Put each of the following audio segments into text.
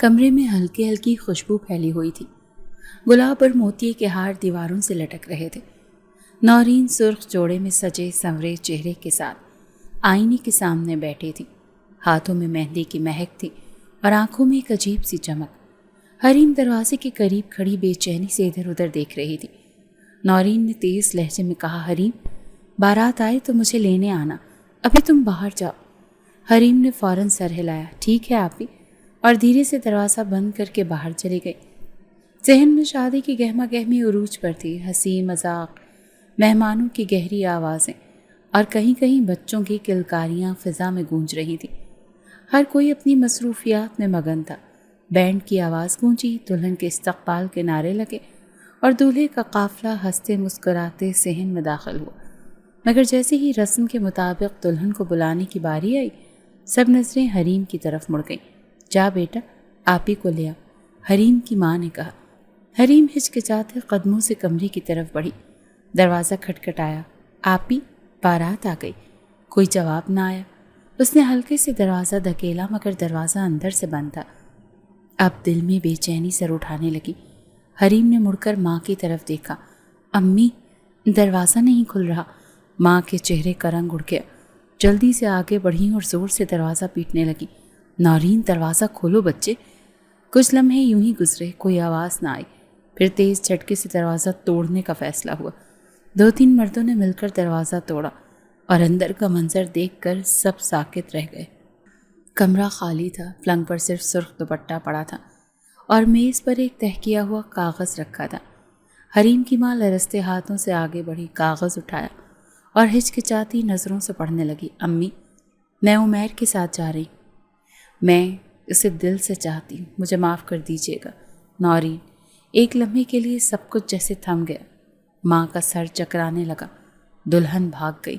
کمرے میں ہلکی ہلکی خوشبو پھیلی ہوئی تھی۔ گلاب اور موتی کے ہار دیواروں سے لٹک رہے تھے۔ نورین سرخ جوڑے میں سجے سنورے چہرے کے ساتھ آئینے کے سامنے بیٹھی تھی۔ ہاتھوں میں مہندی کی مہک تھی اور آنکھوں میں ایک عجیب سی چمک۔ حریم دروازے کے قریب کھڑی بے چینی سے ادھر ادھر دیکھ رہی تھی۔ نورین نے تیز لہجے میں کہا، حریم بارات آئے تو مجھے لینے آنا، ابھی تم باہر جاؤ۔ حریم نے فوراً سر ہلایا، ٹھیک ہے آپی، اور دھیرے سے دروازہ بند کر کے باہر چلی گئی۔ ذہن میں شادی کی گہما گہمی عروج پر تھی، ہنسی مذاق، مہمانوں کی گہری آوازیں اور کہیں کہیں بچوں کی کلکاریاں فضا میں گونج رہی تھی۔ ہر کوئی اپنی مصروفیات میں مگن تھا۔ بینڈ کی آواز گونجی، دلہن کے استقبال کے نعرے لگے اور دولہے کا قافلہ ہنستے مسکراتے صحن میں داخل ہوا۔ مگر جیسے ہی رسم کے مطابق دلہن کو بلانے کی باری آئی، سب نظریں حریم کی طرف مڑ گئیں۔ جا بیٹا، آپی کو لے آ، حریم کی ماں نے کہا۔ حریم ہچکچاتے قدموں سے کمرے کی طرف بڑھی۔ دروازہ کھٹکھٹایا، آپی بارات آ گئی۔ کوئی جواب نہ آیا۔ اس نے ہلکے سے دروازہ دھکیلا مگر دروازہ اندر سے بند تھا۔ اب دل میں بے چینی سر اٹھانے لگی۔ حریم نے مڑ کر ماں کی طرف دیکھا، امی دروازہ نہیں کھل رہا۔ ماں کے چہرے کا رنگ اڑ گیا، جلدی سے آگے بڑھی اور زور سے دروازہ پیٹنے لگی۔ نورین دروازہ کھولو بچے۔ کچھ لمحے یوں ہی گزرے، کوئی آواز نہ آئی۔ پھر تیز جھٹکے سے دروازہ توڑنے کا فیصلہ ہوا۔ 2-3 مردوں نے مل کر دروازہ توڑا اور اندر کا منظر دیکھ کر سب ساکت رہ گئے۔ کمرہ خالی تھا، پلنگ پر صرف سرخ دوپٹہ پڑا تھا اور میز پر ایک تہہ کیا ہوا کاغذ رکھا تھا۔ حریم کی ماں لرزتے ہاتھوں سے آگے بڑھی، کاغذ اٹھایا اور ہچکچاتی نظروں سے پڑھنے لگی۔ امی میں عمیر کے ساتھ جا رہی ہوں، میں اسے دل سے چاہتی ہوں، مجھے معاف کر دیجیے گا۔ نورین ایک لمحے کے لیے سب کچھ جیسے تھم گیا۔ ماں کا سر چکرانے لگا، دلہن بھاگ گئی۔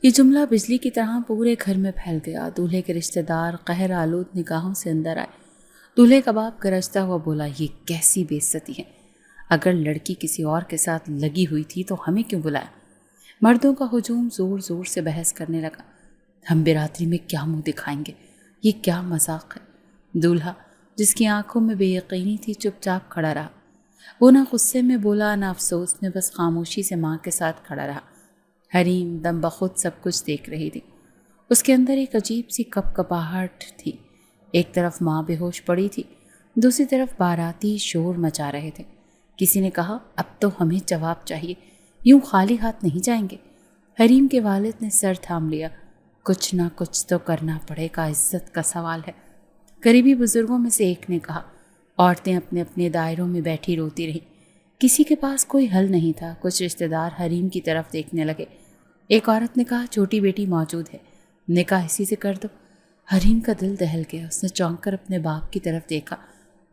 یہ جملہ بجلی کی طرح پورے گھر میں پھیل گیا۔ دولہے کے رشتہ دار قہر آلود نگاہوں سے اندر آئے۔ دولہے کا باپ گرجتا ہوا بولا، یہ کیسی بے عزتی ہے، اگر لڑکی کسی اور کے ساتھ لگی ہوئی تھی تو ہمیں کیوں بلایا؟ مردوں کا ہجوم زور زور سے بحث کرنے لگا، ہم برادری میں کیا منہ دکھائیں گے، یہ کیا مذاق ہے؟ دولہا جس کی آنکھوں میں بے یقینی تھی چپ چاپ کھڑا رہا۔ وہ نہ غصے میں بولا نہ افسوس میں، بس خاموشی سے ماں کے ساتھ کھڑا رہا۔ حریم دم بخود سب کچھ دیکھ رہی تھی۔ اس کے اندر ایک عجیب سی کپ کپاہٹ تھی۔ ایک طرف ماں بے ہوش پڑی تھی، دوسری طرف باراتی شور مچا رہے تھے۔ کسی نے کہا، اب تو ہمیں جواب چاہیے، یوں خالی ہاتھ نہیں جائیں گے۔ حریم کے والد نے سر تھام لیا، کچھ نہ کچھ تو کرنا پڑے گا، عزت کا سوال ہے۔ قریبی بزرگوں میں سے ایک نے کہا۔ عورتیں اپنے اپنے دائروں میں بیٹھی روتی رہیں، کسی کے پاس کوئی حل نہیں تھا۔ کچھ رشتہ دار حریم کی طرف دیکھنے لگے۔ ایک عورت نے کہا، چھوٹی بیٹی موجود ہے، نکاح اسی سے کر دو۔ حریم کا دل دہل گیا، اس نے چونک کر اپنے باپ کی طرف دیکھا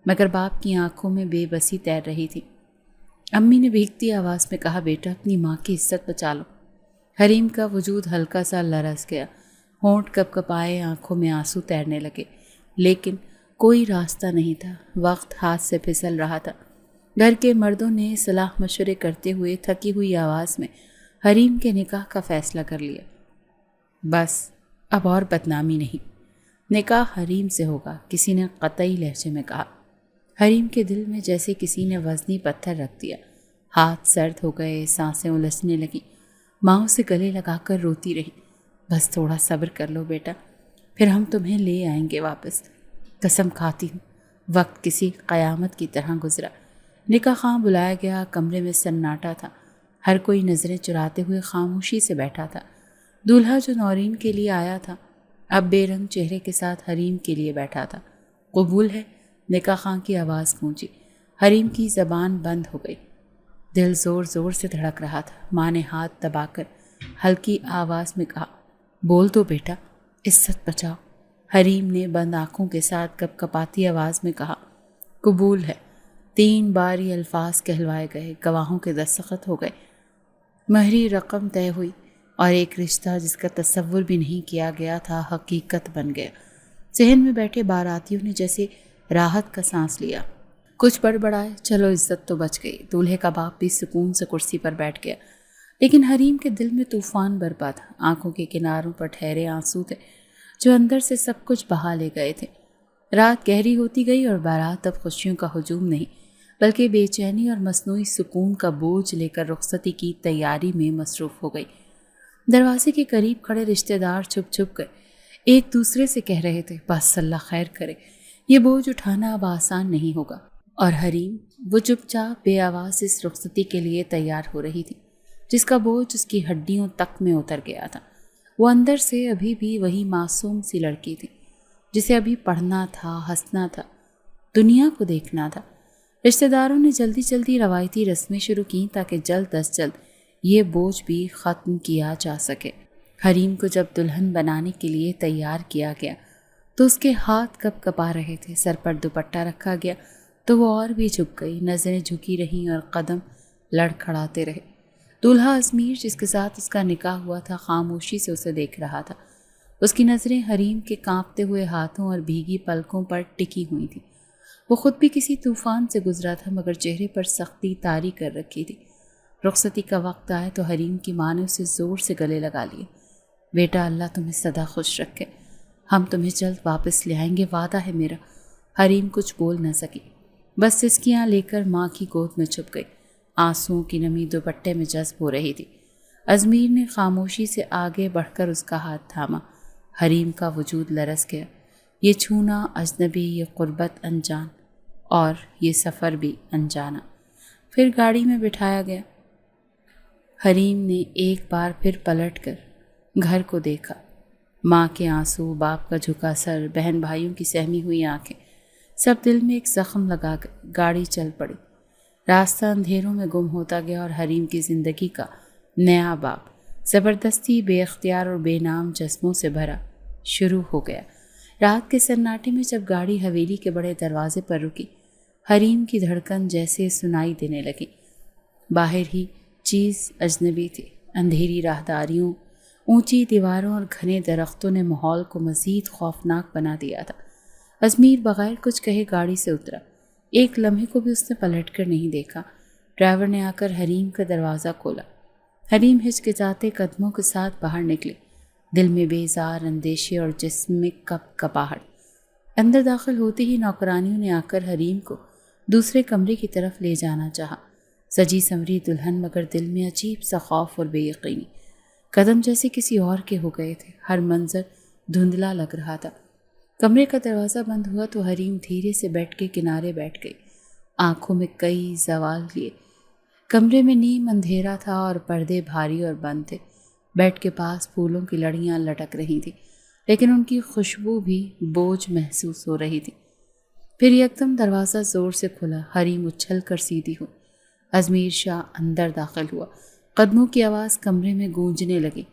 مگر باپ کی آنکھوں میں بے بسی تیر رہی تھی۔ امی نے بھیگتی آواز میں کہا، بیٹا اپنی ماں کی عزت بچا لو۔ حریم کا وجود ہلکا سا لرز گیا، ہونٹ کپ کپائے، آنکھوں میں آنسو تیرنے لگے، لیکن کوئی راستہ نہیں تھا۔ وقت ہاتھ سے پھسل رہا تھا۔ گھر کے مردوں نے صلاح مشورے کرتے ہوئے تھکی ہوئی آواز میں حریم کے نکاح کا فیصلہ کر لیا۔ بس اب اور بدنامی نہیں، نکاح حریم سے ہوگا، کسی نے قطعی لہجے میں کہا۔ حریم کے دل میں جیسے کسی نے وزنی پتھر رکھ دیا، ہاتھ سرد ہو گئے، سانسیں الجھنے لگیں۔ ماں اسے گلے لگا کر روتی رہی، بس تھوڑا صبر کر لو بیٹا، پھر ہم تمہیں لے آئیں گے واپس، قسم کھاتی ہوں۔ وقت کسی قیامت کی طرح گزرا۔ نکاح خواہ بلایا گیا، کمرے میں سناٹا تھا، ہر کوئی نظریں چراتے ہوئے خاموشی سے بیٹھا تھا۔ دولہا جو نورین کے لیے آیا تھا اب بے رنگ چہرے کے ساتھ حریم کے لیے بیٹھا تھا۔ قبول ہے، نکاح خواہ کی آواز گونجی۔ حریم کی زبان بند ہو گئی، دل زور زور سے دھڑک رہا تھا۔ ماں نے ہاتھ دبا کر ہلکی آواز میں کہا، بول دو بیٹا، عزت بچاؤ۔ حریم نے بند آنکھوں کے ساتھ کپ کپاتی آواز میں کہا، قبول ہے۔ 3 بار یہ الفاظ کہلوائے گئے، گواہوں کے دستخط ہو گئے، مہری رقم طے ہوئی اور ایک رشتہ جس کا تصور بھی نہیں کیا گیا تھا حقیقت بن گیا۔ ذہن میں بیٹھے باراتیوں نے جیسے راحت کا سانس لیا۔ کچھ بڑبڑائے، چلو عزت تو بچ گئی۔ دولہے کا باپ بھی سکون سے کرسی پر بیٹھ گیا، لیکن حریم کے دل میں طوفان برپا تھا۔ آنکھوں کے کناروں پر ٹھہرے آنسو تھے جو اندر سے سب کچھ بہا لے گئے تھے۔ رات گہری ہوتی گئی اور بارات اب خوشیوں کا ہجوم نہیں بلکہ بے چینی اور مصنوعی سکون کا بوجھ لے کر رخصتی کی تیاری میں مصروف ہو گئی۔ دروازے کے قریب کھڑے رشتہ دار چھپ چھپ کر ایک دوسرے سے کہہ رہے تھے بس اللہ خیر کرے، یہ بوجھ اٹھانا اب آسان نہیں ہوگا۔ اور حریم وہ چپ چاپ بے آواز اس رخصتی کے لیے تیار ہو رہی تھی جس کا بوجھ اس کی ہڈیوں تک میں اتر گیا تھا۔ وہ اندر سے ابھی بھی وہی معصوم سی لڑکی تھی جسے ابھی پڑھنا تھا، ہنسنا تھا، دنیا کو دیکھنا تھا۔ رشتہ داروں نے جلدی جلدی روایتی رسمیں شروع کیں تاکہ جلد از جلد یہ بوجھ بھی ختم کیا جا سکے۔ حریم کو جب دلہن بنانے کے لیے تیار کیا گیا تو اس کے ہاتھ کپ کپا رہے تھے، سر پر دوپٹہ رکھا گیا تو وہ اور بھی جھک گئی، نظریں جھکی رہیں اور قدم لڑکھڑاتے رہے۔ دولہا ازمیر جس کے ساتھ اس کا نکاح ہوا تھا خاموشی سے اسے دیکھ رہا تھا۔ اس کی نظریں حریم کے کانپتے ہوئے ہاتھوں اور بھیگی پلکوں پر ٹکی ہوئی تھیں۔ وہ خود بھی کسی طوفان سے گزرا تھا مگر چہرے پر سختی طاری کر رکھی تھی۔ رخصتی کا وقت آئے تو حریم کی ماں نے اسے زور سے گلے لگا لیے۔ بیٹا اللہ تمہیں سدا خوش رکھے، ہم تمہیں جلد واپس لے آئیں گے، وعدہ ہے میرا۔ حریم کچھ بول نہ سکی، بس سسکیاں لے کر ماں کی گود میں چھپ گئی۔ آنسوؤں کی نمی دوپٹے میں جذب ہو رہی تھی۔ ازمیر نے خاموشی سے آگے بڑھ کر اس کا ہاتھ تھاما۔ حریم کا وجود لرز گیا۔ یہ چھونا اجنبی، یہ قربت انجان، اور یہ سفر بھی انجانا۔ پھر گاڑی میں بٹھایا گیا۔ حریم نے ایک بار پھر پلٹ کر گھر کو دیکھا۔ ماں کے آنسو، باپ کا جھکا سر، بہن بھائیوں کی سہمی ہوئی آنکھیں، سب دل میں ایک زخم لگا کر گاڑی چل پڑی۔ راستہ اندھیروں میں گم ہوتا گیا اور حریم کی زندگی کا نیا باب زبردستی، بے اختیار اور بے نام جذبوں سے بھرا شروع ہو گیا۔ رات کے سناٹے میں جب گاڑی حویلی کے بڑے دروازے پر رکی، حریم کی دھڑکن جیسے سنائی دینے لگی۔ باہر ہی چیز اجنبی تھی۔ اندھیری راہداریوں، اونچی دیواروں اور گھنے درختوں نے ماحول کو مزید خوفناک بنا دیا تھا۔ ازمیر بغیر کچھ کہے گاڑی سے اترا۔ ایک لمحے کو بھی اس نے پلٹ کر نہیں دیکھا۔ ڈرائیور نے آ کر حریم کا دروازہ کھولا۔ حریم ہچکچاتے قدموں کے ساتھ باہر نکلی، دل میں بیزار اندیشے اور جسم میں کپ کپاہٹ۔ اندر داخل ہوتے ہی نوکرانیوں نے آ کر حریم کو دوسرے کمرے کی طرف لے جانا چاہا۔ سجی سنوری دلہن مگر دل میں عجیب سا خوف اور بے یقینی۔ قدم جیسے کسی اور کے ہو گئے تھے، ہر منظر دھندلا لگ رہا تھا۔ کمرے کا دروازہ بند ہوا تو حریم دھیرے سے بیڈ کے کنارے بیٹھ گئی، آنکھوں میں کئی زوال لیے۔ کمرے میں نیم اندھیرا تھا اور پردے بھاری اور بند تھے۔ بیڈ کے پاس پھولوں کی لڑیاں لٹک رہی تھیں لیکن ان کی خوشبو بھی بوجھ محسوس ہو رہی تھی۔ پھر یکدم دروازہ زور سے کھلا، حریم اچھل کر سیدھی ہوئی۔ ازمیر شاہ اندر داخل ہوا، قدموں کی آواز کمرے میں گونجنے لگی،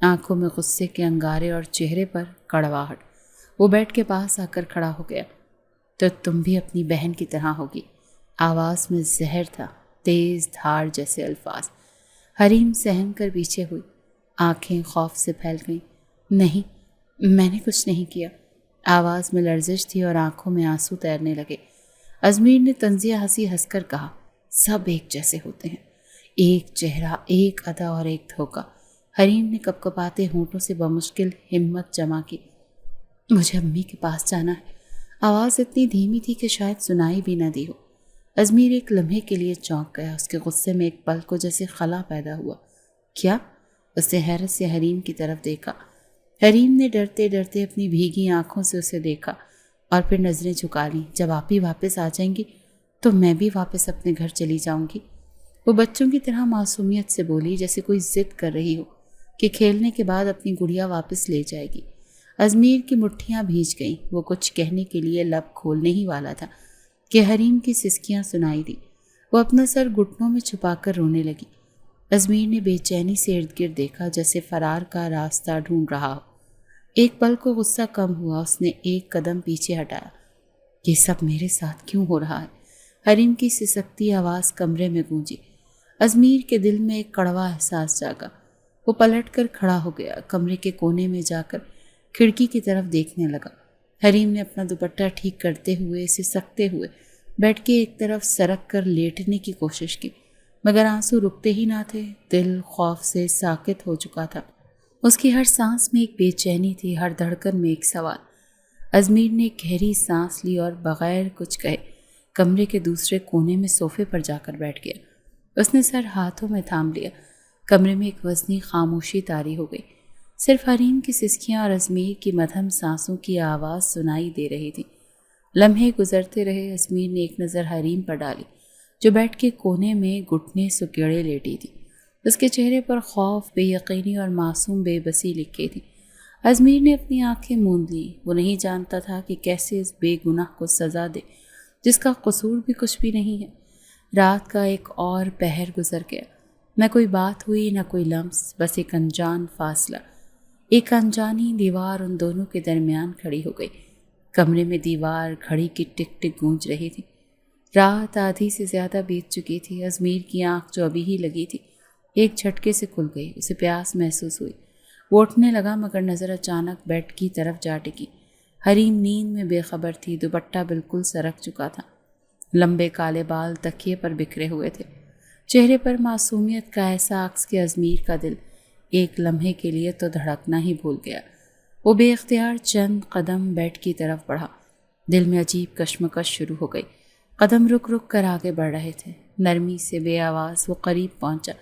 آنکھوں میں غصے کے انگارے اور چہرے پر کڑواہٹ۔ وہ بیڈ کے پاس آ کر کھڑا ہو گیا۔ تو تم بھی اپنی بہن کی طرح ہوگی۔ آواز میں زہر تھا، تیز دھاڑ جیسے الفاظ۔ حریم سہم کر پیچھے ہوئی، آنکھیں خوف سے پھیل گئیں۔ نہیں، میں نے کچھ نہیں کیا۔ آواز میں لرزش تھی اور آنکھوں میں آنسو تیرنے لگے۔ ازمیر نے طنزیہ ہنسی ہنس کر کہا، سب ایک جیسے ہوتے ہیں، ایک چہرہ، ایک ادا اور ایک دھوکہ۔ حریم نے کپکپاتے ہونٹوں سے بمشکل ہمت جمع کی، مجھے امی کے پاس جانا ہے۔ آواز اتنی دھیمی تھی کہ شاید سنائی بھی نہ دی ہو۔ ازمیر ایک لمحے کے لیے چونک گیا، اس کے غصے میں ایک پل کو جیسے خلا پیدا ہوا۔ کیا؟ اس نے حیرت سے حریم کی طرف دیکھا۔ حریم نے ڈرتے ڈرتے اپنی بھیگی آنکھوں سے اسے دیکھا اور پھر نظریں جھکا لیں۔ جب آپ ہی واپس آ جائیں گی تو میں بھی واپس اپنے گھر چلی جاؤں گی۔ وہ بچوں کی طرح معصومیت سے بولی، جیسے کوئی ضد کر رہی ہو کہ کھیلنے کے بعد اپنی گڑیا واپس لے جائے گی۔ ازمیر کی مٹھیاں بھیج گئیں۔ وہ کچھ کہنے کے لیے لب کھولنے ہی والا تھا کہ حریم کی سسکیاں سنائی دی۔ وہ اپنا سر گھٹنوں میں چھپا کر رونے لگی۔ ازمیر نے بے چینی سے ارد گرد دیکھا، جیسے فرار کا راستہ ڈھونڈ رہا ہو۔ ایک پل کو غصہ کم ہوا، اس نے ایک قدم پیچھے ہٹایا۔ یہ سب میرے ساتھ کیوں ہو رہا ہے؟ حریم کی سسکتی آواز کمرے میں گونجی۔ ازمیر کے دل میں ایک کڑوا احساس جاگا۔ وہ پلٹ کر کھڑا ہو گیا، کمرے کے کونے میں جا کر کھڑکی کی طرف دیکھنے لگا۔ حریم نے اپنا دوپٹہ ٹھیک کرتے ہوئے، سسکتے ہوئے بیڈ کے ایک طرف سرک کر لیٹنے کی کوشش کی مگر آنسو رکتے ہی نہ تھے۔ دل خوف سے ساکت ہو چکا تھا۔ اس کی ہر سانس میں ایک بے چینی تھی، ہر دھڑکن میں ایک سوال۔ ازمیر نے گہری سانس لی اور بغیر کچھ کہے کمرے کے دوسرے کونے میں صوفے پر جا کر بیٹھ گیا۔ اس نے سر ہاتھوں میں تھام لیا۔ کمرے میں ایک وزنی خاموشی طاری ہو گئی۔ صرف حریم کی سسکیاں اور ازمیر کی مدھم سانسوں کی آواز سنائی دے رہی تھی۔ لمحے گزرتے رہے۔ ازمیر نے ایک نظر حریم پر ڈالی جو بیٹھ کے کونے میں گھٹنے سکیڑے لیٹی تھی۔ اس کے چہرے پر خوف، بے یقینی اور معصوم بے بسی لکھی تھی۔ ازمیر نے اپنی آنکھیں موند لیں۔ وہ نہیں جانتا تھا کہ کیسے اس بے گناہ کو سزا دے جس کا قصور بھی کچھ بھی نہیں ہے۔ رات کا ایک اور پہر گزر گیا۔ نہ کوئی بات ہوئی، نہ کوئی لمس، بس ایک انجان فاصلہ، ایک انجانی دیوار ان دونوں کے درمیان کھڑی ہو گئی۔ کمرے میں دیوار گھڑی کی ٹک ٹک گونج رہی تھی۔ رات آدھی سے زیادہ بیت چکی تھی۔ ازمیر کی آنکھ جو ابھی ہی لگی تھی ایک جھٹکے سے کھل گئی۔ اسے پیاس محسوس ہوئی۔ وہ اٹھنے لگا مگر نظر اچانک بیڈ کی طرف جا ٹکی۔ حریم نیند میں بے خبر تھی۔ دوپٹہ بالکل سرک چکا تھا۔ لمبے کالے بال تکیے پر بکھرے ہوئے تھے۔ چہرے پر معصومیت کا ایسا عکس کہ ازمیر کا دل ایک لمحے کے لیے تو دھڑکنا ہی بھول گیا۔ وہ بے اختیار چند قدم بیڈ کی طرف بڑھا۔ دل میں عجیب کشمکش شروع ہو گئی۔ قدم رک رک کر آگے بڑھ رہے تھے۔ نرمی سے بے آواز وہ قریب پہنچا۔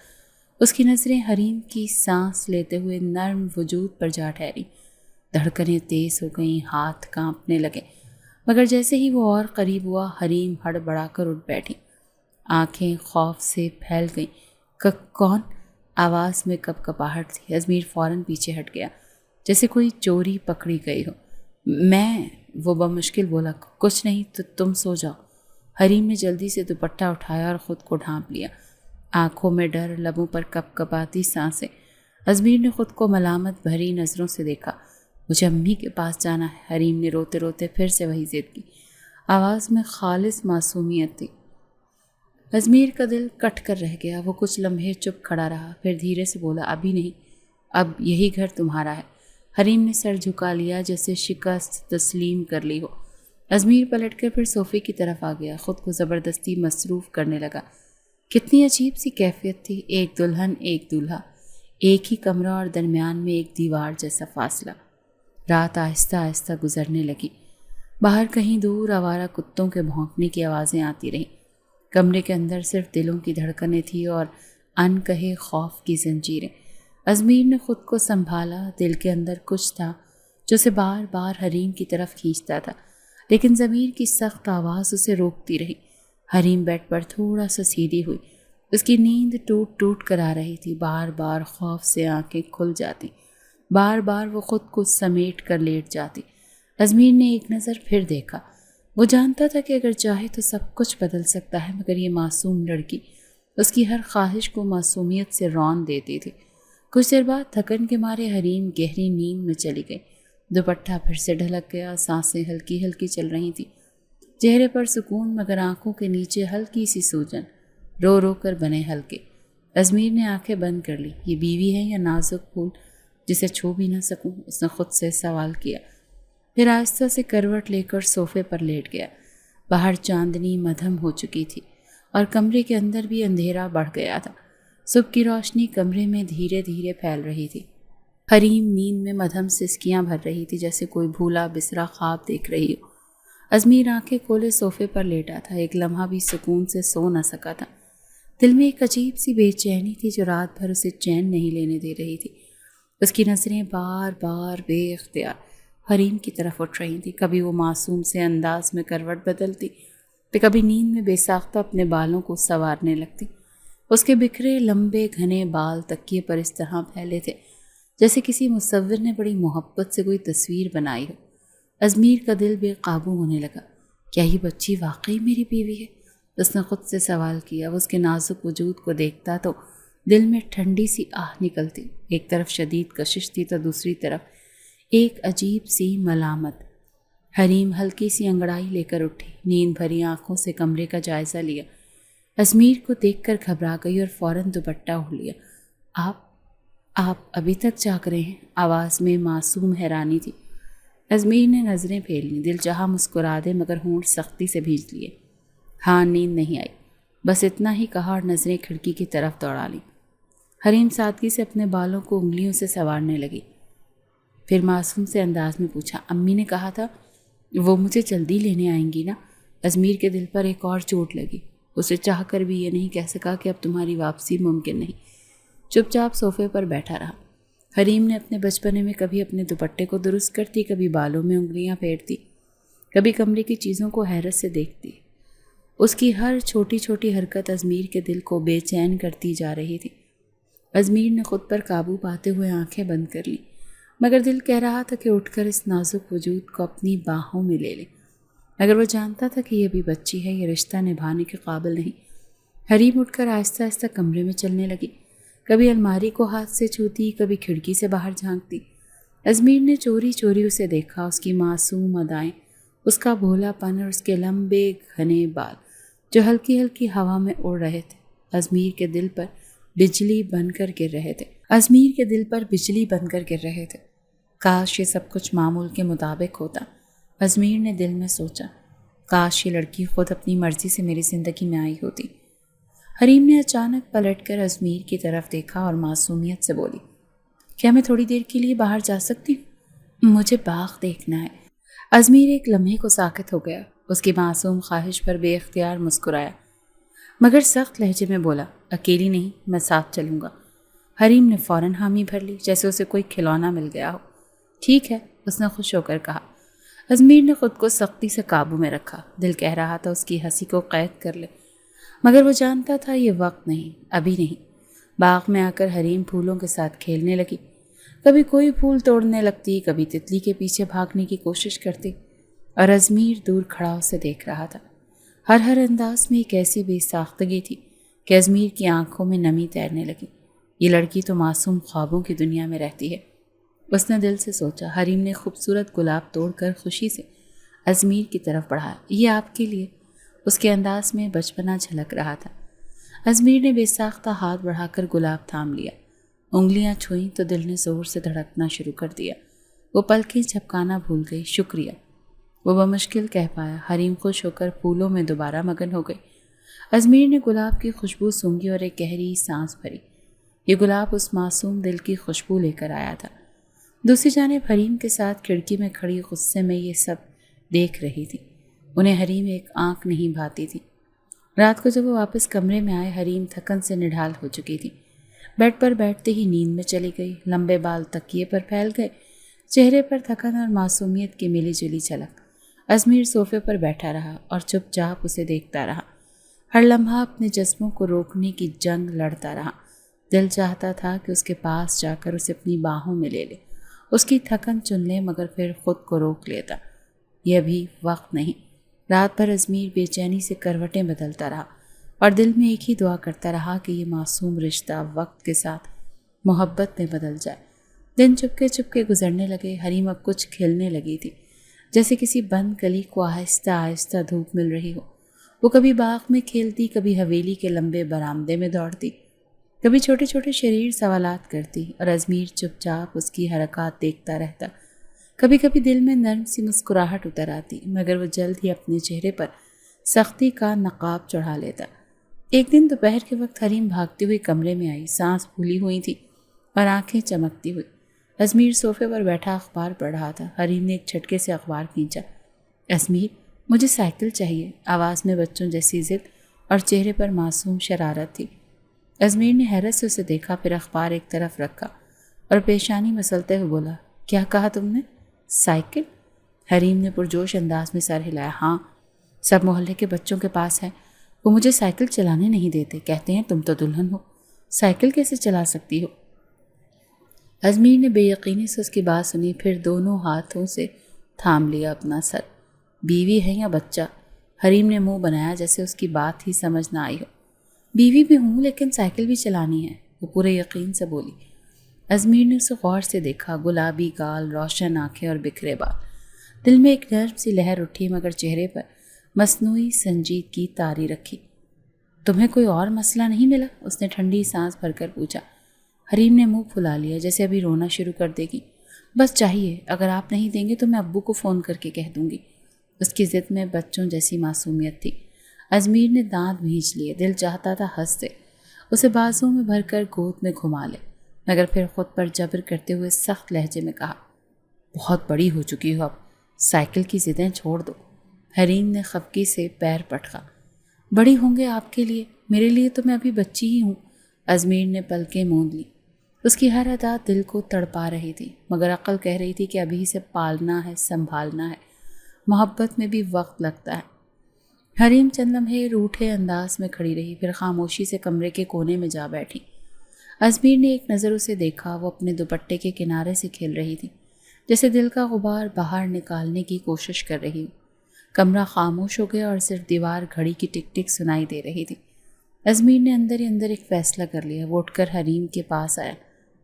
اس کی نظریں حریم کی سانس لیتے ہوئے نرم وجود پر جا ٹھہری۔ دھڑکنیں تیز ہو گئیں، ہاتھ کانپنے لگے، مگر جیسے ہی وہ اور قریب ہوا حریم ہڑبڑا کر اٹھ بیٹھی۔ آنکھیں خوف سے پھیل گئیں۔ کون؟ آواز میں کپکپاہٹ تھی۔ ازمیر فوراً پیچھے ہٹ گیا جیسے کوئی چوری پکڑی گئی ہو۔ میں، وہ بمشکل بولا، کچھ نہیں، تو تم سو جاؤ۔ حریم نے جلدی سے دوپٹہ اٹھایا اور خود کو ڈھانپ لیا۔ آنکھوں میں ڈر، لبوں پر کپکپاتی سانسیں۔ ازمیر نے خود کو ملامت بھری نظروں سے دیکھا۔ مجھے امی کے پاس جانا ہے۔ حریم نے روتے روتے پھر سے وہی ضد کی۔ آواز میں خالص معصومیت تھی۔ ازمیر کا دل کٹ کر رہ گیا۔ وہ کچھ لمحے چپ کھڑا رہا، پھر دھیرے سے بولا، ابھی نہیں، اب یہی گھر تمہارا ہے۔ حریم نے سر جھکا لیا جیسے شکست تسلیم کر لی ہو۔ ازمیر پلٹ کر پھر صوفے کی طرف آ گیا، خود کو زبردستی مصروف کرنے لگا۔ کتنی عجیب سی کیفیت تھی، ایک دلہن ایک دولہا، ایک ہی کمرہ اور درمیان میں ایک دیوار جیسا فاصلہ۔ رات آہستہ آہستہ گزرنے لگی۔ باہر کہیں دور آوارہ کتوں کے بھونکنے کی آوازیں آتی رہیں۔ کمرے کے اندر صرف دلوں کی دھڑکنیں تھیں اور ان کہے خوف کی زنجیریں۔ ازمیر نے خود کو سنبھالا۔ دل کے اندر کچھ تھا جو اسے بار بار حریم کی طرف کھینچتا تھا، لیکن ضمیر کی سخت آواز اسے روکتی رہی۔ حریم بیڈ پر تھوڑا سا سیدھی ہوئی۔ اس کی نیند ٹوٹ ٹوٹ کر آ رہی تھی۔ بار بار خوف سے آنکھیں کھل جاتی، بار بار وہ خود کو سمیٹ کر لیٹ جاتی۔ ازمیر نے ایک نظر پھر دیکھا۔ وہ جانتا تھا کہ اگر چاہے تو سب کچھ بدل سکتا ہے، مگر یہ معصوم لڑکی اس کی ہر خواہش کو معصومیت سے رون دیتی تھی۔ کچھ دیر بعد تھکن کے مارے حریم گہری نیند میں چلی گئی۔ دوپٹہ پھر سے ڈھلک گیا، سانسیں ہلکی ہلکی چل رہی تھیں، چہرے پر سکون مگر آنکھوں کے نیچے ہلکی سی سوجن، رو رو کر بنے ہلکے۔ ازمیر نے آنکھیں بند کر لی۔ یہ بیوی ہے یا نازک پھول جسے چھو بھی نہ سکوں؟ اس نے خود سے سوال کیا۔ پھر آہستہ سے کروٹ لے کر صوفے پر لیٹ گیا۔ باہر چاندنی مدھم ہو چکی تھی اور کمرے کے اندر بھی اندھیرا بڑھ گیا تھا۔ صبح کی روشنی کمرے میں دھیرے دھیرے پھیل رہی تھی۔ حریم نیند میں مدھم سسکیاں بھر رہی تھی جیسے کوئی بھولا بسرا خواب دیکھ رہی ہو۔ ازمیر آنکھیں کھولے صوفے پر لیٹا تھا، ایک لمحہ بھی سکون سے سو نہ سکا تھا۔ دل میں ایک عجیب سی بے چینی تھی جو رات بھر اسے چین نہیں لینے دے رہی تھی۔ اس کی نظریں بار بار بے اختیار حریم کی طرف اٹھ رہی تھی۔ کبھی وہ معصوم سے انداز میں کروٹ بدلتی، تو کبھی نیند میں بے ساختہ اپنے بالوں کو سنوارنے لگتی۔ اس کے بکھرے لمبے گھنے بال تکیے پر اس طرح پھیلے تھے جیسے کسی مصور نے بڑی محبت سے کوئی تصویر بنائی ہو۔ ازمیر کا دل بے قابو ہونے لگا۔ کیا یہ بچی واقعی میری بیوی ہے؟ اس نے خود سے سوال کیا۔ وہ اس کے نازک وجود کو دیکھتا تو دل میں ٹھنڈی سی آہ نکلتی۔ ایک طرف شدید کشش تھی تو دوسری طرف ایک عجیب سی ملامت۔ حریم ہلکی سی انگڑائی لے کر اٹھی، نیند بھری آنکھوں سے کمرے کا جائزہ لیا۔ ازمیر کو دیکھ کر گھبرا گئی اور فوراً دوپٹہ اوڑھ لیا۔ آپ ابھی تک جاگ رہے ہیں؟ آواز میں معصوم حیرانی تھی۔ ازمیر نے نظریں پھیر لیں، دل چاہا مسکرا دے مگر ہونٹ سختی سے بھیج لیے۔ ہاں، نیند نہیں آئی، بس اتنا ہی کہا اور نظریں کھڑکی کی طرف دوڑا لیں۔ حریم سادگی سے اپنے بالوں کو انگلیوں سے سنوارنے لگی، پھر معصوم سے انداز میں پوچھا، امی نے کہا تھا وہ مجھے جلدی لینے آئیں گی نا؟ ازمیر کے دل پر ایک اور چوٹ لگی۔ اسے چاہ کر بھی یہ نہیں کہہ سکا کہ اب تمہاری واپسی ممکن نہیں۔ چپ چاپ صوفے پر بیٹھا رہا۔ حریم نے اپنے بچپنے میں کبھی اپنے دوپٹے کو درست کرتی، کبھی بالوں میں انگلیاں پھیرتی، کبھی کمرے کی چیزوں کو حیرت سے دیکھتی۔ اس کی ہر چھوٹی چھوٹی حرکت ازمیر کے دل کو بے چین کرتی جا رہی تھی۔ ازمیر نے خود پر قابو پاتے ہوئے آنکھیں بند کر لیں، مگر دل کہہ رہا تھا کہ اٹھ کر اس نازک وجود کو اپنی باہوں میں لے لے، مگر وہ جانتا تھا کہ یہ بھی بچی ہے، یہ رشتہ نبھانے کے قابل نہیں۔ حریم اٹھ کر آہستہ آہستہ کمرے میں چلنے لگی، کبھی الماری کو ہاتھ سے چھوتی، کبھی کھڑکی سے باہر جھانکتی۔ ازمیر نے چوری چوری اسے دیکھا، اس کی معصوم ادائیں، اس کا بھولا پن اور اس کے لمبے گھنے بال جو ہلکی ہلکی ہوا میں اڑ رہے تھے، ازمیر کے دل پر بجلی بن کر گر رہے تھے۔ کاش یہ سب کچھ معمول کے مطابق ہوتا، ازمیر نے دل میں سوچا۔ کاش یہ لڑکی خود اپنی مرضی سے میری زندگی میں آئی ہوتی۔ حریم نے اچانک پلٹ کر ازمیر کی طرف دیکھا اور معصومیت سے بولی، کیا میں تھوڑی دیر کے لیے باہر جا سکتی ہوں؟ مجھے باغ دیکھنا ہے۔ ازمیر ایک لمحے کو ساکت ہو گیا، اس کی معصوم خواہش پر بے اختیار مسکرایا، مگر سخت لہجے میں بولا، اکیلی نہیں، میں ساتھ چلوں گا۔ حریم نے فوراً حامی بھر لی، جیسے اسے کوئی کھلونا مل گیا ہو۔ ٹھیک ہے، اس نے خوش ہو کر کہا۔ ازمیر نے خود کو سختی سے قابو میں رکھا، دل کہہ رہا تھا اس کی ہنسی کو قید کر لے، مگر وہ جانتا تھا یہ وقت نہیں، ابھی نہیں۔ باغ میں آ کر حریم پھولوں کے ساتھ کھیلنے لگی، کبھی کوئی پھول توڑنے لگتی، کبھی تتلی کے پیچھے بھاگنے کی کوشش کرتی، اور ازمیر دور کھڑا اسے دیکھ رہا تھا۔ ہر انداز میں ایک ایسی بے ساختگی تھی کہ ازمیر کی آنکھوں میں نمی تیرنے لگی۔ یہ لڑکی تو معصوم خوابوں کی دنیا میں رہتی ہے، اس نے دل سے سوچا۔ حریم نے خوبصورت گلاب توڑ کر خوشی سے ازمیر کی طرف بڑھایا، یہ آپ کے لیے۔ اس کے انداز میں بچپنا جھلک رہا تھا۔ ازمیر نے بے ساختہ ہاتھ بڑھا کر گلاب تھام لیا، انگلیاں چھوئیں تو دل نے زور سے دھڑکنا شروع کر دیا۔ وہ پلکیں جھپکانا بھول گئی۔ شکریہ، وہ بمشکل کہہ پایا۔ حریم خوش ہو کر پھولوں میں دوبارہ مگن ہو گئی۔ ازمیر نے گلاب کی خوشبو سونگھی اور ایک گہری سانس بھری۔ یہ گلاب اس معصوم دل کی خوشبو لے کر آیا تھا۔ دوسری جانب حریم کے ساتھ کھڑکی میں کھڑی غصے میں یہ سب دیکھ رہی تھی۔ انہیں حریم ایک آنکھ نہیں بھاتی تھی۔ رات کو جب وہ واپس کمرے میں آئے، حریم تھکن سے نڈھال ہو چکی تھی۔ بیڈ پر بیٹھتے ہی نیند میں چلی گئی، لمبے بال تکیے پر پھیل گئے، چہرے پر تھکن اور معصومیت کی ملی جلی جھلک۔ ازمیر صوفے پر بیٹھا رہا اور چپ چاپ اسے دیکھتا رہا، ہر لمحہ اپنے جذبوں کو روکنے کی جنگ لڑتا رہا۔ دل چاہتا تھا کہ اس کے پاس جا کر اسے اپنی باہوں میں لے لے، اس کی تھکن چن لے، مگر پھر خود کو روک لیتا۔ یہ ابھی وقت نہیں۔ رات بھر ازمیر بے چینی سے کروٹیں بدلتا رہا اور دل میں ایک ہی دعا کرتا رہا کہ یہ معصوم رشتہ وقت کے ساتھ محبت میں بدل جائے۔ دن چپکے گزرنے لگے۔ حریم اب کچھ کھیلنے لگی تھی، جیسے کسی بند کلی کو آہستہ آہستہ دھوپ مل رہی ہو۔ وہ کبھی باغ میں کھیلتی، کبھی حویلی کے لمبے برآمدے میں دوڑتی، کبھی چھوٹے چھوٹے شریر سوالات کرتی، اور ازمیر چپ چاپ اس کی حرکات دیکھتا رہتا۔ کبھی کبھی دل میں نرم سی مسکراہٹ اتر آتی، مگر وہ جلد ہی اپنے چہرے پر سختی کا نقاب چڑھا لیتا۔ ایک دن دوپہر کے وقت حریم بھاگتی ہوئی کمرے میں آئی، سانس پھولی ہوئی تھی اور آنکھیں چمکتی ہوئی۔ ازمیر صوفے پر بیٹھا اخبار پڑھ رہا تھا۔ حریم نے ایک جھٹکے سے اخبار کھینچا۔ ازمیر، مجھے سائیکل چاہیے، آواز میں بچوں جیسی ضد اور چہرے پر معصوم شرارت تھی۔ ازمیر نے حیرت سے اسے دیکھا، پھر اخبار ایک طرف رکھا اور پیشانی مسلتے ہوئے بولا، کیا کہا تم نے؟ سائیکل؟ حریم نے پرجوش انداز میں سر ہلایا۔ ہاں، سب محلے کے بچوں کے پاس ہے، وہ مجھے سائیکل چلانے نہیں دیتے، کہتے ہیں تم تو دلہن ہو، سائیکل کیسے چلا سکتی ہو؟ ازمیر نے بے یقینی سے اس کی بات سنی، پھر دونوں ہاتھوں سے تھام لیا اپنا سر۔ بیوی ہے یا بچہ؟ حریم نے منہ بنایا جیسے اس کی بات ہی سمجھ نہ آئی ہو۔ بیوی بھی ہوں، لیکن سائیکل بھی چلانی ہے، وہ پورے یقین سے بولی۔ ازمیر نے اسے غور سے دیکھا، گلابی گال، روشن آنکھیں اور بکھرے بال۔ دل میں ایک نرم سی لہر اٹھی، مگر چہرے پر مصنوعی سنجیدگی طاری رکھی۔ تمہیں کوئی اور مسئلہ نہیں ملا؟ اس نے ٹھنڈی سانس بھر کر پوچھا۔ حریم نے منہ پھلا لیا جیسے ابھی رونا شروع کر دے گی۔ بس چاہیے، اگر آپ نہیں دیں گے تو میں ابو کو فون کر کے کہہ دوں گی۔ اس کی ضد میں بچوں جیسی معصومیت تھی۔ ازمیر نے دانت بھینچ لیے، دل چاہتا تھا ہنس دے، اسے بازوں میں بھر کر گود میں گھما لے، مگر پھر خود پر جبر کرتے ہوئے سخت لہجے میں کہا، بہت بڑی ہو چکی ہو اب، سائیکل کی ضدیں چھوڑ دو۔ حریم نے خفگی سے پیر پٹکا۔ بڑی ہوں گے آپ کے لیے، میرے لیے تو میں ابھی بچی ہی ہوں۔ ازمیر نے پلکیں موند لی۔ اس کی ہر ادا دل کو تڑپا رہی تھی، مگر عقل کہہ رہی تھی کہ ابھی اسے پالنا ہے، سنبھالنا ہے۔ محبت میں بھی وقت لگتا ہے۔ حریم چند لمحے روٹھے انداز میں کھڑی رہی، پھر خاموشی سے کمرے کے کونے میں جا بیٹھی۔ ازمیر نے ایک نظر اسے دیکھا، وہ اپنے دوپٹے کے کنارے سے کھیل رہی تھی، جیسے دل کا غبار باہر نکالنے کی کوشش کر رہی ہو۔ کمرہ خاموش ہو گیا اور صرف دیوار گھڑی کی ٹک ٹک سنائی دے رہی تھی۔ ازمیر نے اندر ہی اندر ایک فیصلہ کر لیا۔ وہ اٹھ کر حریم کے پاس آیا۔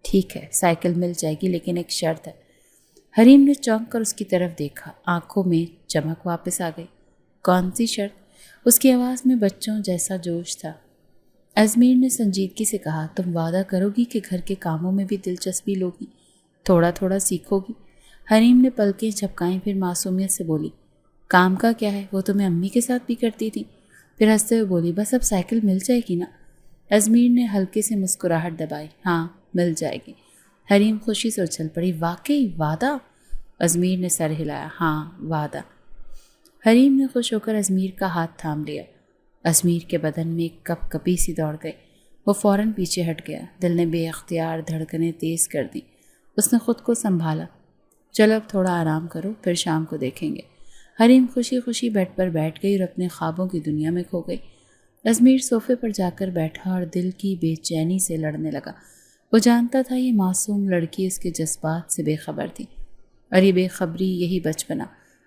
ٹھیک ہے، سائیکل مل جائے گی، لیکن ایک شرط ہے۔ حریم نے چونک کر اس کی طرف دیکھا، آنکھوں میں چمک واپس آ گئی۔ کون سی شرط؟ اس کی آواز میں بچوں جیسا جوش تھا۔ ازمیر نے سنجیدگی سے کہا، تم وعدہ کرو گی کہ گھر کے کاموں میں بھی دلچسپی لوگی، تھوڑا تھوڑا سیکھو گی؟ حریم نے پلکیں جھپکائیں، پھر معصومیت سے بولی، کام کا کیا ہے، وہ تو میں امی کے ساتھ بھی کرتی تھی۔ پھر ہنستے ہوئے بولی، بس اب سائیکل مل جائے گی نا؟ ازمیر نے ہلکے سے مسکراہٹ دبائی، ہاں مل جائے گی۔ حریم خوشی سے اچھل پڑی، واقعی وعدہ؟ ازمیر نے سر ہلایا، ہاں وعدہ۔ حریم نے خوش ہو کر ازمیر کا ہاتھ تھام لیا۔ ازمیر کے بدن میں ایک کپ کپی سی دوڑ گئی۔ وہ فوراً پیچھے ہٹ گیا۔ دل نے بے اختیار دھڑکنیں تیز کر دی۔ اس نے خود کو سنبھالا، چلو اب تھوڑا آرام کرو، پھر شام کو دیکھیں گے۔ حریم خوشی خوشی بیڈ پر بیٹھ گئی اور اپنے خوابوں کی دنیا میں کھو گئی۔ ازمیر صوفے پر جا کر بیٹھا اور دل کی بے چینی سے لڑنے لگا۔ وہ جانتا تھا یہ معصوم لڑکی اس کے جذبات سے بے خبر تھی، اور یہ بے خبری، یہی بچپنا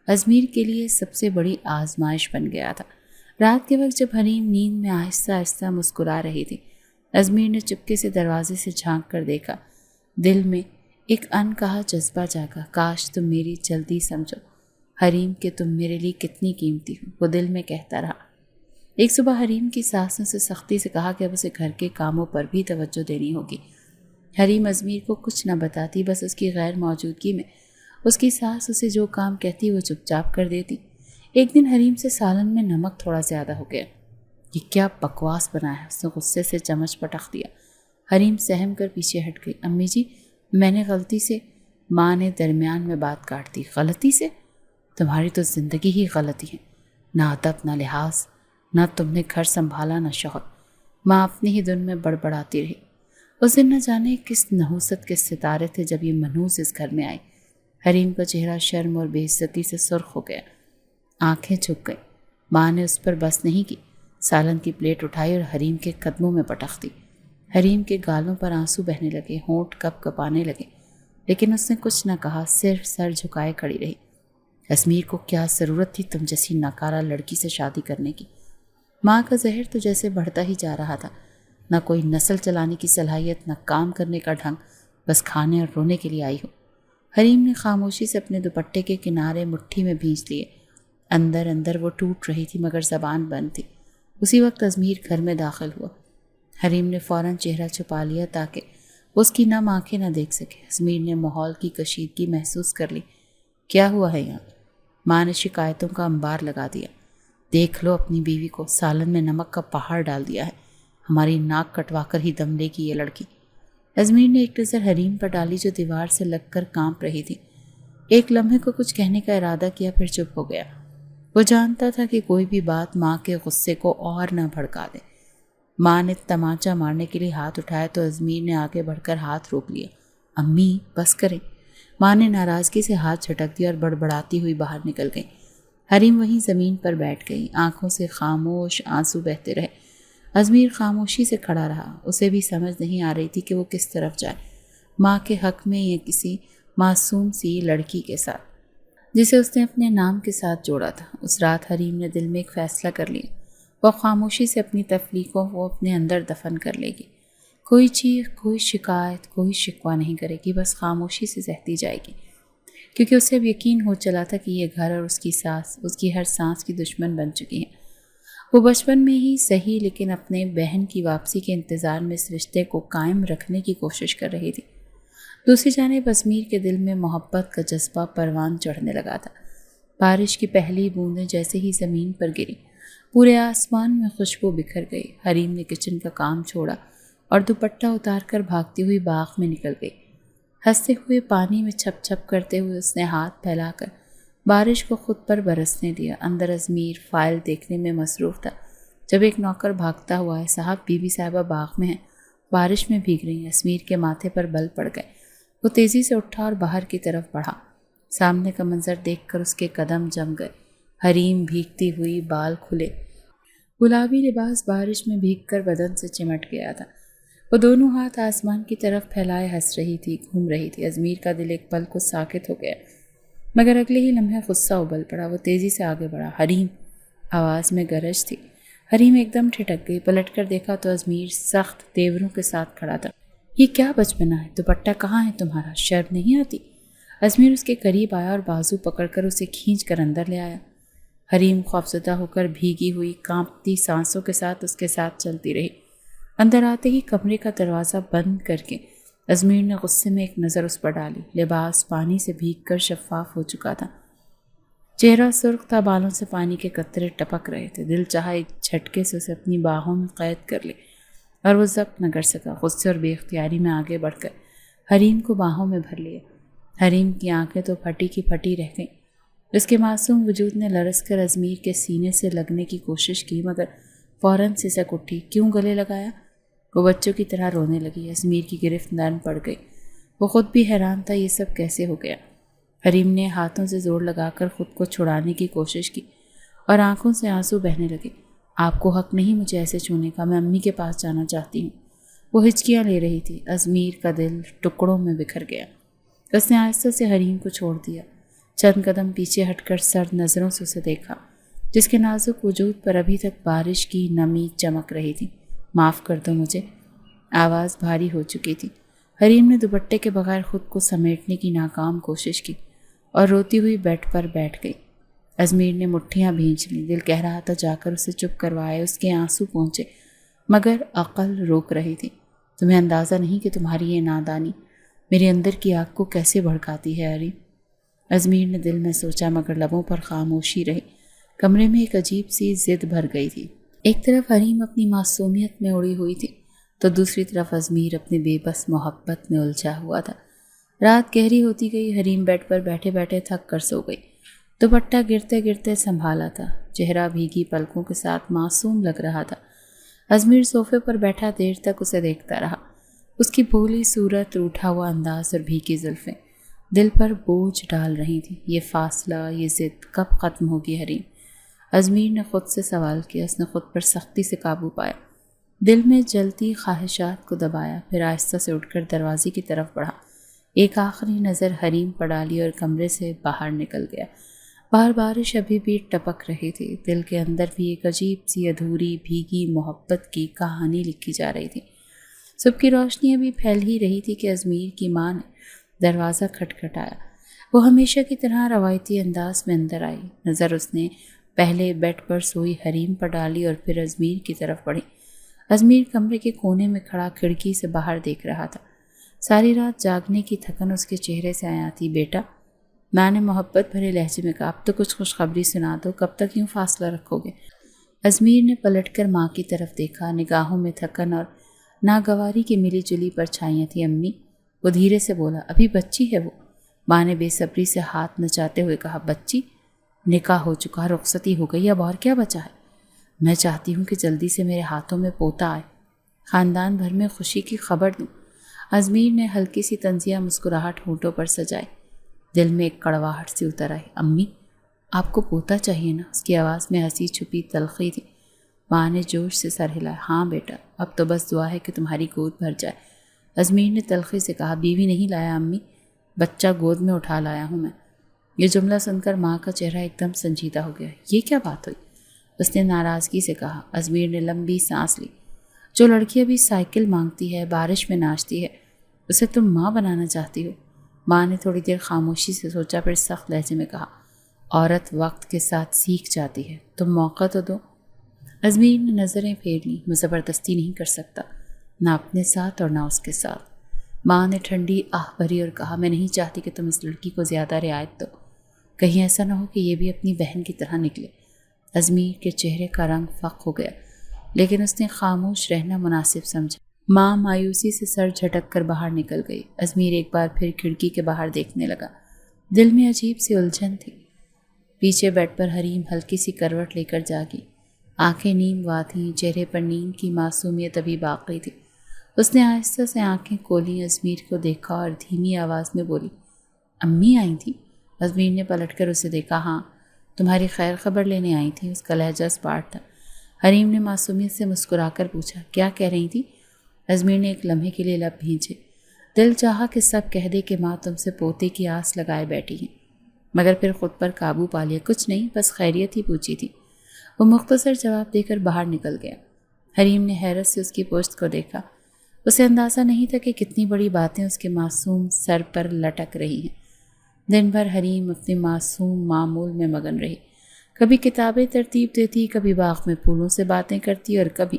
ازمیر کے لیے سب سے بڑی آزمائش بن گیا تھا۔ رات کے وقت جب حریم نیند میں آہستہ آہستہ مسکرا رہی تھی، ازمیر نے چپکے سے دروازے سے جھانک کر دیکھا۔ دل میں ایک انکہا جذبہ جاگا، کاش تم میری جلدی سمجھو حریم کہ تم میرے لیے کتنی قیمتی ہو، وہ دل میں کہتا رہا۔ ایک صبح حریم کی ساس نے اسے سختی سے کہا کہ اب اسے گھر کے کاموں پر بھی توجہ دینی ہوگی۔ حریم ازمیر کو کچھ نہ بتاتی، بس اس کی غیر موجودگی میں اس کی ساس اسے جو کام کہتی وہ چپ چاپ کر دیتی۔ ایک دن حریم سے سالن میں نمک تھوڑا زیادہ ہو گیا۔ یہ کیا بکواس بنا ہے، اس نے غصے سے چمچ پٹخ دیا۔ حریم سہم کر پیچھے ہٹ گئی۔ امی جی، میں نے غلطی سے، ماں نے درمیان میں بات کاٹ دی۔ غلطی سے؟ تمہاری تو زندگی ہی غلطی ہے، نہ ادب، نہ لحاظ، نہ تم نے گھر سنبھالا، نہ شوہر۔ ماں اپنی ہی دن میں بڑبڑاتی رہی۔ اس دن نہ جانے کس نحوست کے ستارے تھے جب یہ منحوس اس گھر میں آئی۔ حریم کا چہرہ شرم اور بے عزتی سے سرخ ہو گیا، آنکھیں جھک گئی۔ ماں نے اس پر بس نہیں کی، سالن کی پلیٹ اٹھائی اور حریم کے قدموں میں پٹخ دی۔ حریم کے گالوں پر آنسو بہنے لگے، ہونٹ کپ کپانے لگے، لیکن اس نے کچھ نہ کہا، صرف سر جھکائے کھڑی رہی۔ ازمیر کو کیا ضرورت تھی تم جیسی ناکارہ لڑکی سے شادی کرنے کی؟ ماں کا زہر تو جیسے بڑھتا ہی جا رہا تھا، نہ کوئی نسل چلانے کی صلاحیت، نہ کام کرنے کا ڈھنگ، بس کھانے اور رونے کے لیے آئی ہو۔ حریم نے خاموشی سے اپنے دوپٹے کے کنارے مٹھی میں بھینچ لیے۔ اندر اندر وہ ٹوٹ رہی تھی مگر زبان بند تھی۔ اسی وقت ازمیر گھر میں داخل ہوا۔ حریم نے فوراً چہرہ چھپا لیا تاکہ اس کی نم آنکھیں نہ دیکھ سکے۔ ازمیر نے ماحول کی کشیدگی محسوس کر لی۔ کیا ہوا ہے یہاں؟ ماں نے شکایتوں کا انبار لگا دیا۔ دیکھ لو اپنی بیوی کو، سالن میں نمک کا پہاڑ ڈال دیا ہے، ہماری ناک کٹوا کر ہی دم لے گی یہ لڑکی۔ ازمیر نے ایک نظر حریم پر ڈالی جو دیوار سے لگ کر کانپ رہی تھی۔ ایک لمحے کو کچھ کہنے کا ارادہ کیا، پھر چپ ہو گیا۔ وہ جانتا تھا کہ کوئی بھی بات ماں کے غصے کو اور نہ بھڑکا دے۔ ماں نے تمانچہ مارنے کے لیے ہاتھ اٹھایا تو ازمیر نے آگے بڑھ کر ہاتھ روک لیا۔ امی بس کریں۔ ماں نے ناراضگی سے ہاتھ جھٹک دیا اور بڑبڑاتی ہوئی باہر نکل گئی۔ حریم وہیں زمین پر بیٹھ گئی، آنکھوں سے خاموش آنسو بہتے رہے۔ ازمیر خاموشی سے کھڑا رہا، اسے بھی سمجھ نہیں آ رہی تھی کہ وہ کس طرف جائے، ماں کے حق میں یا کسی معصوم سی لڑکی کے ساتھ جسے اس نے اپنے نام کے ساتھ جوڑا تھا۔ اس رات حریم نے دل میں ایک فیصلہ کر لیا، وہ خاموشی سے اپنی تفلیقوں کو اپنے اندر دفن کر لے گی۔ کوئی چیخ، کوئی شکایت، کوئی شکوہ نہیں کرے گی، بس خاموشی سے سہتی جائے گی، کیونکہ اسے اب یقین ہو چلا تھا کہ یہ گھر اور اس کی ساس اس کی ہر سانس کی دشمن بن چکی ہیں۔ وہ بچپن میں ہی صحیح لیکن اپنے بہن کی واپسی کے انتظار میں اس رشتے کو قائم رکھنے کی کوشش کر رہی تھی۔ دوسری جانب ازمیر کے دل میں محبت کا جذبہ پروان چڑھنے لگا تھا۔ بارش کی پہلی بوندیں جیسے ہی زمین پر گری، پورے آسمان میں خوشبو بکھر گئی۔ حریم نے کچن کا کام چھوڑا اور دوپٹہ اتار کر بھاگتی ہوئی باغ میں نکل گئی۔ ہنستے ہوئے پانی میں چھپ چھپ کرتے ہوئے اس نے ہاتھ پھیلا کر بارش کو خود پر برسنے دیا۔ اندر ازمیر فائل دیکھنے میں مصروف تھا جب ایک نوکر بھاگتا ہوا ہے، صاحب بی بی صاحبہ باغ میں ہیں، بارش میں بھیگ رہی ہیں۔ ازمیر کے ماتھے پر بل پڑ گئے۔ وہ تیزی سے اٹھا اور باہر کی طرف بڑھا۔ سامنے کا منظر دیکھ کر اس کے قدم جم گئے۔ حریم بھیگتی ہوئی، بال کھلے، گلابی لباس بارش میں بھیگ کر بدن سے چمٹ گیا تھا۔ وہ دونوں ہاتھ آسمان کی طرف پھیلائے ہنس رہی تھی، گھوم رہی تھی۔ ازمیر کا دل ایک پل کو ساکت ہو گیا، مگر اگلے ہی لمحے غصہ ابل پڑا۔ وہ تیزی سے آگے بڑھا۔ حریم! آواز میں گرج تھی۔ حریم ایک دم ٹھٹک گئی۔ پلٹ کر دیکھا تو ازمیر سخت تیوروں کے ساتھ کھڑا تھا۔ یہ کیا بچپنا ہے؟ دوپٹہ کہاں ہے تمہارا؟ شرم نہیں آتی؟ ازمیر اس کے قریب آیا اور بازو پکڑ کر اسے کھینچ کر اندر لے آیا۔ حریم خوفزدہ ہو کر بھیگی ہوئی، کانپتی سانسوں کے ساتھ اس کے ساتھ چلتی رہی۔ اندر آتے ہی کمرے کا دروازہ بند کر کے ازمیر نے غصے میں ایک نظر اس پر ڈالی۔ لباس پانی سے بھیگ کر شفاف ہو چکا تھا، چہرہ سرخ تھا، بالوں سے پانی کے قطرے ٹپک رہے تھے۔ دل چاہا ایک جھٹکے سے اسے اپنی باہوں میں قید کر لے، اور وہ ضبط نہ کر سکا۔ غصے اور بے اختیاری میں آگے بڑھ کر حریم کو باہوں میں بھر لیا۔ حریم کی آنکھیں تو پھٹی کی پھٹی رہ گئیں۔ اس کے معصوم وجود نے لرز کر ازمیر کے سینے سے لگنے کی کوشش کی، مگر فوراً سسک اٹھی۔ کیوں گلے لگایا؟ وہ بچوں کی طرح رونے لگی۔ ازمیر کی گرفت نرم پڑ گئی۔ وہ خود بھی حیران تھا یہ سب کیسے ہو گیا۔ حریم نے ہاتھوں سے زور لگا کر خود کو چھڑانے کی کوشش کی اور آنکھوں سے آنسو بہنے لگے۔ آپ کو حق نہیں مجھے ایسے چھونے کا، میں امی کے پاس جانا چاہتی ہوں۔ وہ ہچکیاں لے رہی تھی۔ ازمیر کا دل ٹکڑوں میں بکھر گیا۔ اس نے آہستہ سے حریم کو چھوڑ دیا، چند قدم پیچھے ہٹ کر سرد نظروں سے اسے دیکھا، جس کے نازک وجود پر ابھی تک بارش کی نمی چمک رہی تھی۔ معاف کر دو مجھے۔ آواز بھاری ہو چکی تھی۔ حریم نے دوپٹے کے بغیر خود کو سمیٹنے کی ناکام کوشش کی اور روتی ہوئی بیڈ پر بیٹھ گئی۔ ازمیر نے مٹھیاں بھینچ لیں۔ دل کہہ رہا تھا جا کر اسے چپ کروائے، اس کے آنسو پہنچے، مگر عقل روک رہی تھی۔ تمہیں اندازہ نہیں کہ تمہاری یہ نادانی میرے اندر کی آگ کو کیسے بھڑکاتی ہے حریم۔ ازمیر نے دل میں سوچا، مگر لبوں پر خاموشی رہی۔ کمرے میں ایک عجیب سی ضد بھر گئی تھی۔ ایک طرف حریم اپنی معصومیت میں اڑی ہوئی تھی تو دوسری طرف ازمیر اپنی بے بس محبت میں الجھا ہوا تھا۔ رات گہری ہوتی گئی۔ حریم بیڈ پر بیٹھے بیٹھے تھک کر سو گئی۔ دوپٹہ گرتے گرتے سنبھالا تھا، چہرہ بھیگی پلکوں کے ساتھ معصوم لگ رہا تھا۔ ازمیر صوفے پر بیٹھا دیر تک اسے دیکھتا رہا۔ اس کی بھولی صورت، روٹھا ہوا انداز اور بھیگی زلفیں دل پر بوجھ ڈال رہی تھی۔ یہ فاصلہ، یہ ضد کب ختم ہوگی حریم؟ ازمیر نے خود سے سوال کیا۔ اس نے خود پر سختی سے قابو پایا، دل میں جلتی خواہشات کو دبایا، پھر آہستہ سے اٹھ کر دروازے کی طرف بڑھا، ایک آخری نظر حریم پر ڈالی اور کمرے سے باہر نکل گیا۔ باہر بارش ابھی بھی ٹپک رہی تھی۔ دل کے اندر بھی ایک عجیب سی ادھوری بھیگی محبت کی کہانی لکھی جا رہی تھی۔ صبح کی روشنی ابھی پھیل ہی رہی تھی کہ ازمیر کی ماں نے دروازہ کھٹکھٹایا۔ وہ ہمیشہ کی طرح روایتی انداز میں اندر آئی۔ نظر اس نے پہلے بیڈ پر سوئی حریم پر ڈالی اور پھر ازمیر کی طرف بڑھی۔ ازمیر کمرے کے کونے میں کھڑا کھڑکی سے باہر دیکھ رہا تھا۔ ساری رات جاگنے کی تھکن اس کے چہرے سے آیا تھی۔ بیٹا، ماں نے محبت بھرے لہجے میں کہا، اب تو کچھ خوشخبری سنا دو، کب تک یوں فاصلہ رکھو گے؟ ازمیر نے پلٹ کر ماں کی طرف دیکھا، نگاہوں میں تھکن اور ناگواری کی ملی جلی پرچھائیاں تھیں۔ امی، وہ دھیرے سے بولا، ابھی بچی ہے وہ؟ ماں نے بے صبری سے ہاتھ نچاتے ہوئے کہا، بچی؟ نکاح ہو چکا، رخصتی ہو گئی، اب اور کیا بچا ہے؟ میں چاہتی ہوں کہ جلدی سے میرے ہاتھوں میں پوتا آئے، خاندان بھر میں خوشی کی خبر دوں۔ ازمیر نے ہلکی سی طنزیہ مسکراہٹ ہونٹوں پر سجائی۔ دل میں ایک کڑواہٹ سی اتر آئی۔ امی، آپ کو پوتا چاہیے نا؟ اس کی آواز میں ہنسی چھپی تلخی تھی۔ ماں نے جوش سے سر ہلایا۔ ہاں بیٹا، اب تو بس دعا ہے کہ تمہاری گود بھر جائے۔ ازمیر نے تلخی سے کہا، بیوی نہیں لایا امی، بچہ گود میں اٹھا لایا ہوں میں۔ یہ جملہ سن کر ماں کا چہرہ ایک دم سنجیدہ ہو گیا۔ یہ کیا بات ہوئی؟ اس نے ناراضگی سے کہا۔ ازمیر نے لمبی سانس لی۔ جو لڑکی ابھی سائیکل مانگتی ہے، بارش میں ناچتی ہے، اسے تم ماں بنانا چاہتی ہو؟ ماں نے تھوڑی دیر خاموشی سے سوچا، پھر سخت لہجے میں کہا، عورت وقت کے ساتھ سیکھ جاتی ہے، تم موقع تو دو۔ ازمیر نے نظریں پھیر لیں۔ میں زبردستی نہیں کر سکتا، نہ اپنے ساتھ اور نہ اس کے ساتھ۔ ماں نے ٹھنڈی آہ بھری اور کہا، میں نہیں چاہتی کہ تم اس لڑکی کو زیادہ رعایت دو، کہیں ایسا نہ ہو کہ یہ بھی اپنی بہن کی طرح نکلے۔ ازمیر کے چہرے کا رنگ فق ہو گیا، لیکن اس نے خاموش رہنا مناسب سمجھا۔ ماں مایوسی سے سر جھٹک کر باہر نکل گئی۔ ازمیر ایک بار پھر کھڑکی کے باہر دیکھنے لگا۔ دل میں عجیب سی الجھن تھی۔ پیچھے بیڈ پر حریم ہلکی سی کروٹ لے کر جاگی، آنکھیں نیم وا تھیں، چہرے پر نیند کی معصومیت ابھی باقی تھی۔ اس نے آہستہ سے آنکھیں کھولی، ازمیر کو دیکھا اور دھیمی آواز میں بولی، امی آئی تھی؟ ازمیر نے پلٹ کر اسے دیکھا۔ ہاں، تمہاری خیر خبر لینے آئی تھی۔ اس کا لہجہ اسپاٹ تھا۔ حریم نے معصومیت سے مسکرا کر پوچھا، کیا کہہ رہی تھی؟ ازمیر نے ایک لمحے کے لیے لب بھینچے۔ دل چاہا کہ سب کہہ دے کہ ماں تم سے پوتے کی آس لگائے بیٹھی ہیں، مگر پھر خود پر قابو پا لیا۔ کچھ نہیں، بس خیریت ہی پوچھی تھی۔ وہ مختصر جواب دے کر باہر نکل گیا۔ حریم نے حیرت سے اس کی پشت کو دیکھا۔ اسے اندازہ نہیں تھا کہ کتنی بڑی باتیں اس کے معصوم سر پر لٹک رہی ہیں۔ دن بھر حریم اپنے معصوم معمول میں مگن رہی۔ کبھی کتابیں ترتیب دیتی، کبھی باغ میں پھولوں سے باتیں کرتی اور کبھی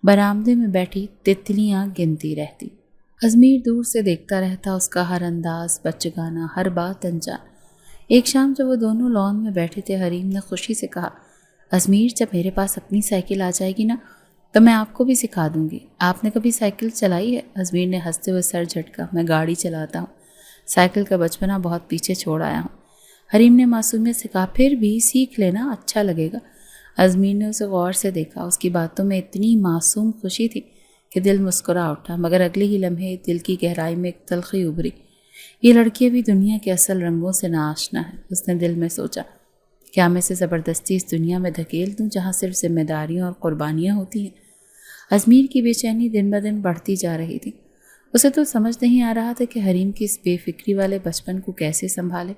برآمدے میں بیٹھی تتلیاں گنتی رہتی۔ ازمیر دور سے دیکھتا رہتا، اس کا ہر انداز بچگانہ، ہر بات انجان۔ ایک شام جب وہ دونوں لان میں بیٹھے تھے، حریم نے خوشی سے کہا، ازمیر جب میرے پاس اپنی سائیکل آ جائے گی نا تو میں آپ کو بھی سکھا دوں گی۔ آپ نے کبھی سائیکل چلائی ہے؟ ازمیر نے ہنستے ہوئے سر جھٹکا۔ میں گاڑی چلاتا ہوں، سائیکل کا بچپنا بہت پیچھے چھوڑ آیا ہوں۔ حریم نے معصومیت سے کہا، پھر بھی سیکھ لینا، اچھا لگے گا۔ ازمیر نے اسے غور سے دیکھا۔ اس کی باتوں میں اتنی معصوم خوشی تھی کہ دل مسکرا اٹھا، مگر اگلے ہی لمحے دل کی گہرائی میں ایک تلخی ابھری۔ یہ لڑکی بھی دنیا کے اصل رنگوں سے ناآشنا ہے۔ اس نے دل میں سوچا، کیا میں اسے زبردستی اس دنیا میں دھکیل دوں جہاں صرف ذمہ داریاں اور قربانیاں ہوتی ہیں؟ ازمیر کی بے چینی دن بدن بڑھتی جا رہی تھی۔ اسے تو سمجھ نہیں آ رہا تھا کہ حریم کی اس بے فکری والے بچپن کو کیسے سنبھالے۔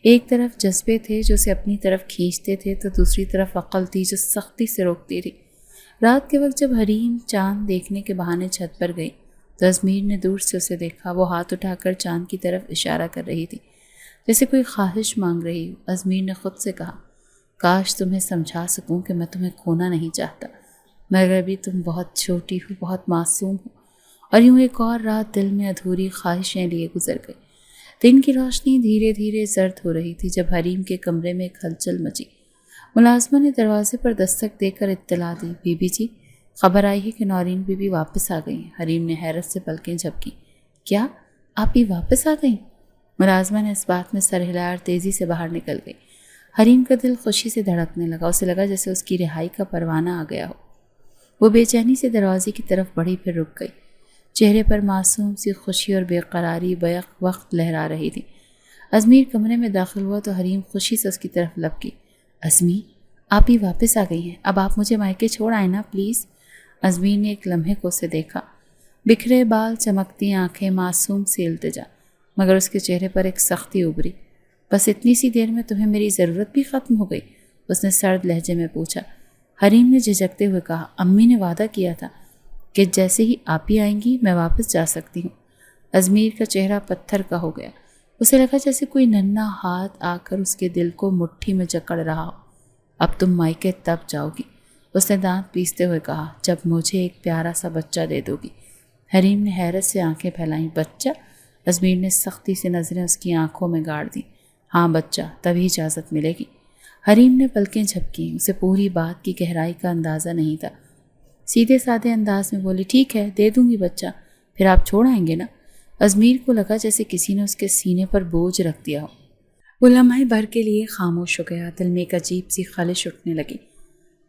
ایک طرف جذبے تھے جو اسے اپنی طرف کھینچتے تھے، تو دوسری طرف عقل تھی جو سختی سے روکتی تھی۔ رات کے وقت جب حریم چاند دیکھنے کے بہانے چھت پر گئی تو ازمیر نے دور سے اسے دیکھا۔ وہ ہاتھ اٹھا کر چاند کی طرف اشارہ کر رہی تھی، جیسے کوئی خواہش مانگ رہی ہو۔ ازمیر نے خود سے کہا، کاش تمہیں سمجھا سکوں کہ میں تمہیں کھونا نہیں چاہتا، مگر ابھی تم بہت چھوٹی ہو، بہت معصوم ہو۔ اور یوں ایک اور رات دل میں ادھوری خواہشیں لیے گزر گئی۔ دن کی روشنی دھیرے دھیرے زرد ہو رہی تھی جب حریم کے کمرے میں ایک ہلچل مچی۔ ملازمہ نے دروازے پر دستک دے کر اطلاع دی، بی بی جی، خبر آئی ہے کہ نورین بی بی واپس آ گئی ہیں۔ حریم نے حیرت سے پلکیں جھپکیں۔ کیا آپ ہی واپس آ گئیں؟ ملازمہ نے اس بات میں سر ہلایا اور تیزی سے باہر نکل گئی۔ حریم کا دل خوشی سے دھڑکنے لگا۔ اسے لگا جیسے اس کی رہائی کا پروانہ آ گیا ہو۔ وہ بے چینی سے دروازے کی طرف بڑھی، پھر رک گئی۔ چہرے پر معصوم سی خوشی اور بے قراری بیک وقت لہرا رہی تھی۔ ازمیر کمرے میں داخل ہوا تو حریم خوشی سے اس کی طرف لپکی۔ ازمیر، آپ ہی واپس آ گئی ہیں، اب آپ مجھے مائکے چھوڑ آئیں نا پلیز۔ ازمیر نے ایک لمحے کو اسے دیکھا، بکھرے بال، چمکتی آنکھیں، معصوم سی التجا، مگر اس کے چہرے پر ایک سختی ابھری۔ بس اتنی سی دیر میں تمہیں میری ضرورت بھی ختم ہو گئی؟ اس نے سرد لہجے میں پوچھا۔ حریم نے جھجکتے ہوئے کہا، امی نے وعدہ کیا تھا کہ جیسے ہی آپ ہی آئیں گی میں واپس جا سکتی ہوں۔ ازمیر کا چہرہ پتھر کا ہو گیا۔ اسے لگا جیسے کوئی ننھا ہاتھ آ کر اس کے دل کو مٹھی میں جکڑ رہا ہو۔ اب تم مائکے تب جاؤ گی، اس نے دانت پیستے ہوئے کہا، جب مجھے ایک پیارا سا بچہ دے دو گی۔ حریم نے حیرت سے آنکھیں پھیلائیں۔ بچہ؟ ازمیر نے سختی سے نظریں اس کی آنکھوں میں گاڑ دیں۔ ہاں بچہ، تبھی اجازت ملے گی۔ حریم نے پلکیں جھپکیں۔ اسے پوری بات کی گہرائی کا اندازہ نہیں تھا۔ سیدھے سادے انداز میں بولی، ٹھیک ہے، دے دوں گی بچہ، پھر آپ چھوڑ آئیں گے نا؟ ازمیر کو لگا جیسے کسی نے اس کے سینے پر بوجھ رکھ دیا ہو۔ وہ لمحے بھر کے لیے خاموش ہو گیا۔ دل میں ایک عجیب سی خلش اٹھنے لگی۔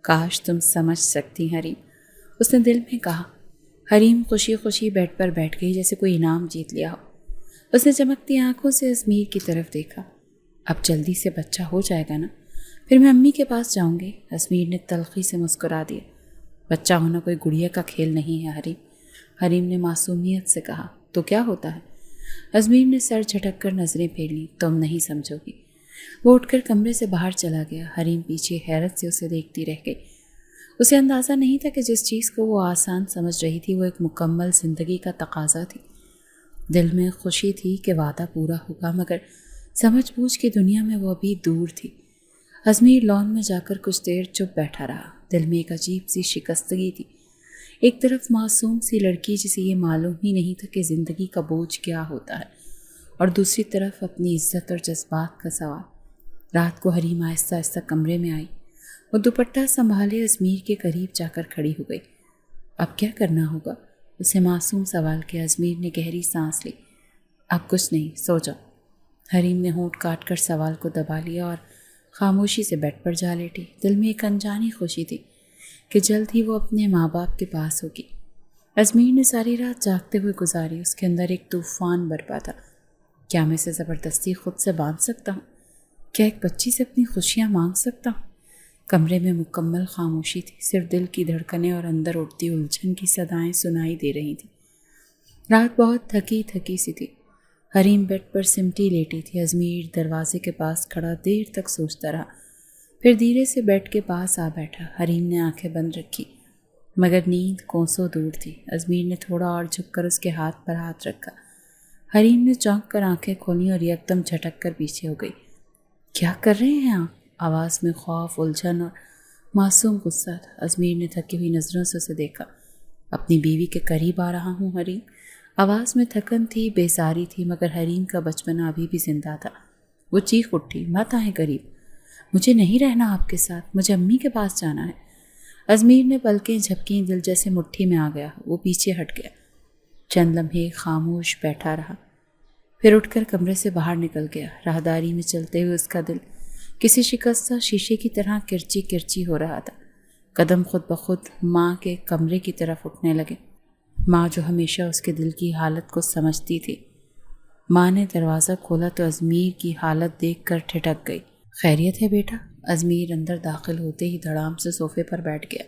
کاش تم سمجھ سکتی حریم، اس نے دل میں کہا۔ حریم خوشی خوشی بیڈ پر بیٹھ گئی جیسے کوئی انعام جیت لیا ہو۔ اس نے چمکتی آنکھوں سے ازمیر کی طرف دیکھا۔ اب جلدی سے بچہ ہو جائے گا نا؟ پھر میں امی کے پاس جاؤں گی۔ ازمیر نے تلخی سے مسکرا دیا۔ بچہ ہونا کوئی گڑیا کا کھیل نہیں ہے حریم، حریم نے معصومیت سے کہا۔ تو کیا ہوتا ہے؟ ازمیر نے سر جھٹک کر نظریں پھیر لیں۔ تم نہیں سمجھو گی۔ وہ اٹھ کر کمرے سے باہر چلا گیا۔ حریم پیچھے حیرت سے اسے دیکھتی رہ گئی۔ اسے اندازہ نہیں تھا کہ جس چیز کو وہ آسان سمجھ رہی تھی وہ ایک مکمل زندگی کا تقاضا تھی۔ دل میں خوشی تھی کہ وعدہ پورا ہوگا، مگر سمجھ بوجھ کی دنیا میں وہ ابھی دور تھی۔ ازمیر لان میں جا کر کچھ دیر چپ بیٹھا رہا۔ دل میں ایک عجیب سی شکستگی تھی۔ ایک طرف معصوم سی لڑکی جسے یہ معلوم ہی نہیں تھا کہ زندگی کا بوجھ کیا ہوتا ہے، اور دوسری طرف اپنی عزت اور جذبات کا سوال۔ رات کو حریم آہستہ آہستہ کمرے میں آئی۔ وہ دوپٹہ سنبھالے ازمیر کے قریب جا کر کھڑی ہو گئی۔ اب کیا کرنا ہوگا؟ اسے معصوم سوال کیا۔ ازمیر نے گہری سانس لی۔ اب کچھ نہیں، سو جاؤ۔ حریم نے ہونٹ کاٹ کر سوال کو دبا لیا اور خاموشی سے بیڈ پر جا لیٹی۔ دل میں ایک انجانی خوشی تھی کہ جلد ہی وہ اپنے ماں باپ کے پاس ہوگی۔ ازمیر نے ساری رات جاگتے ہوئے گزاری۔ اس کے اندر ایک طوفان برپا تھا۔ کیا میں اسے زبردستی خود سے باندھ سکتا ہوں؟ کیا ایک بچی سے اپنی خوشیاں مانگ سکتا ہوں؟ کمرے میں مکمل خاموشی تھی، صرف دل کی دھڑکنیں اور اندر اٹھتی الجھن کی صدائیں سنائی دے رہی تھیں۔ رات بہت تھکی سی تھی۔ حریم بیڈ پر سمٹی لیٹی تھی۔ ازمیر دروازے کے پاس کھڑا دیر تک سوچتا رہا، پھر دھیرے سے بیڈ کے پاس آ بیٹھا۔ حریم نے آنکھیں بند رکھی مگر نیند کوسوں دور تھی۔ ازمیر نے تھوڑا اور جھک کر اس کے ہاتھ پر ہاتھ رکھا۔ حریم نے چونک کر آنکھیں کھولیں اور یکدم جھٹک کر پیچھے ہو گئی۔ کیا کر رہے ہیں آپ؟ آواز میں خوف، الجھن اور معصوم غصہ تھا۔ ازمیر نے تھکی ہوئی نظروں سے اسے دیکھا۔ اپنی بیوی کے قریب آ رہا ہوں حریم۔ آواز میں تھکن تھی، بیزاری تھی، مگر حریم کا بچپنا ابھی بھی زندہ تھا۔ وہ چیخ اٹھی، مت آئیں قریب، مجھے نہیں رہنا آپ کے ساتھ، مجھے امی کے پاس جانا ہے۔ ازمیر نے پلکیں جھپکیں، دل جیسے مٹھی میں آ گیا۔ وہ پیچھے ہٹ گیا، چند لمحے خاموش بیٹھا رہا، پھر اٹھ کر کمرے سے باہر نکل گیا۔ راہداری میں چلتے ہوئے اس کا دل کسی شکستہ شیشے کی طرح کرچی کرچی ہو رہا تھا۔ قدم خود بخود ماں کے کمرے کی طرف اٹھنے لگے، ماں جو ہمیشہ اس کے دل کی حالت کو سمجھتی تھی۔ ماں نے دروازہ کھولا تو ازمیر کی حالت دیکھ کر ٹھٹک گئی۔ خیریت ہے بیٹا؟ ازمیر اندر داخل ہوتے ہی دھڑام سے صوفے پر بیٹھ گیا،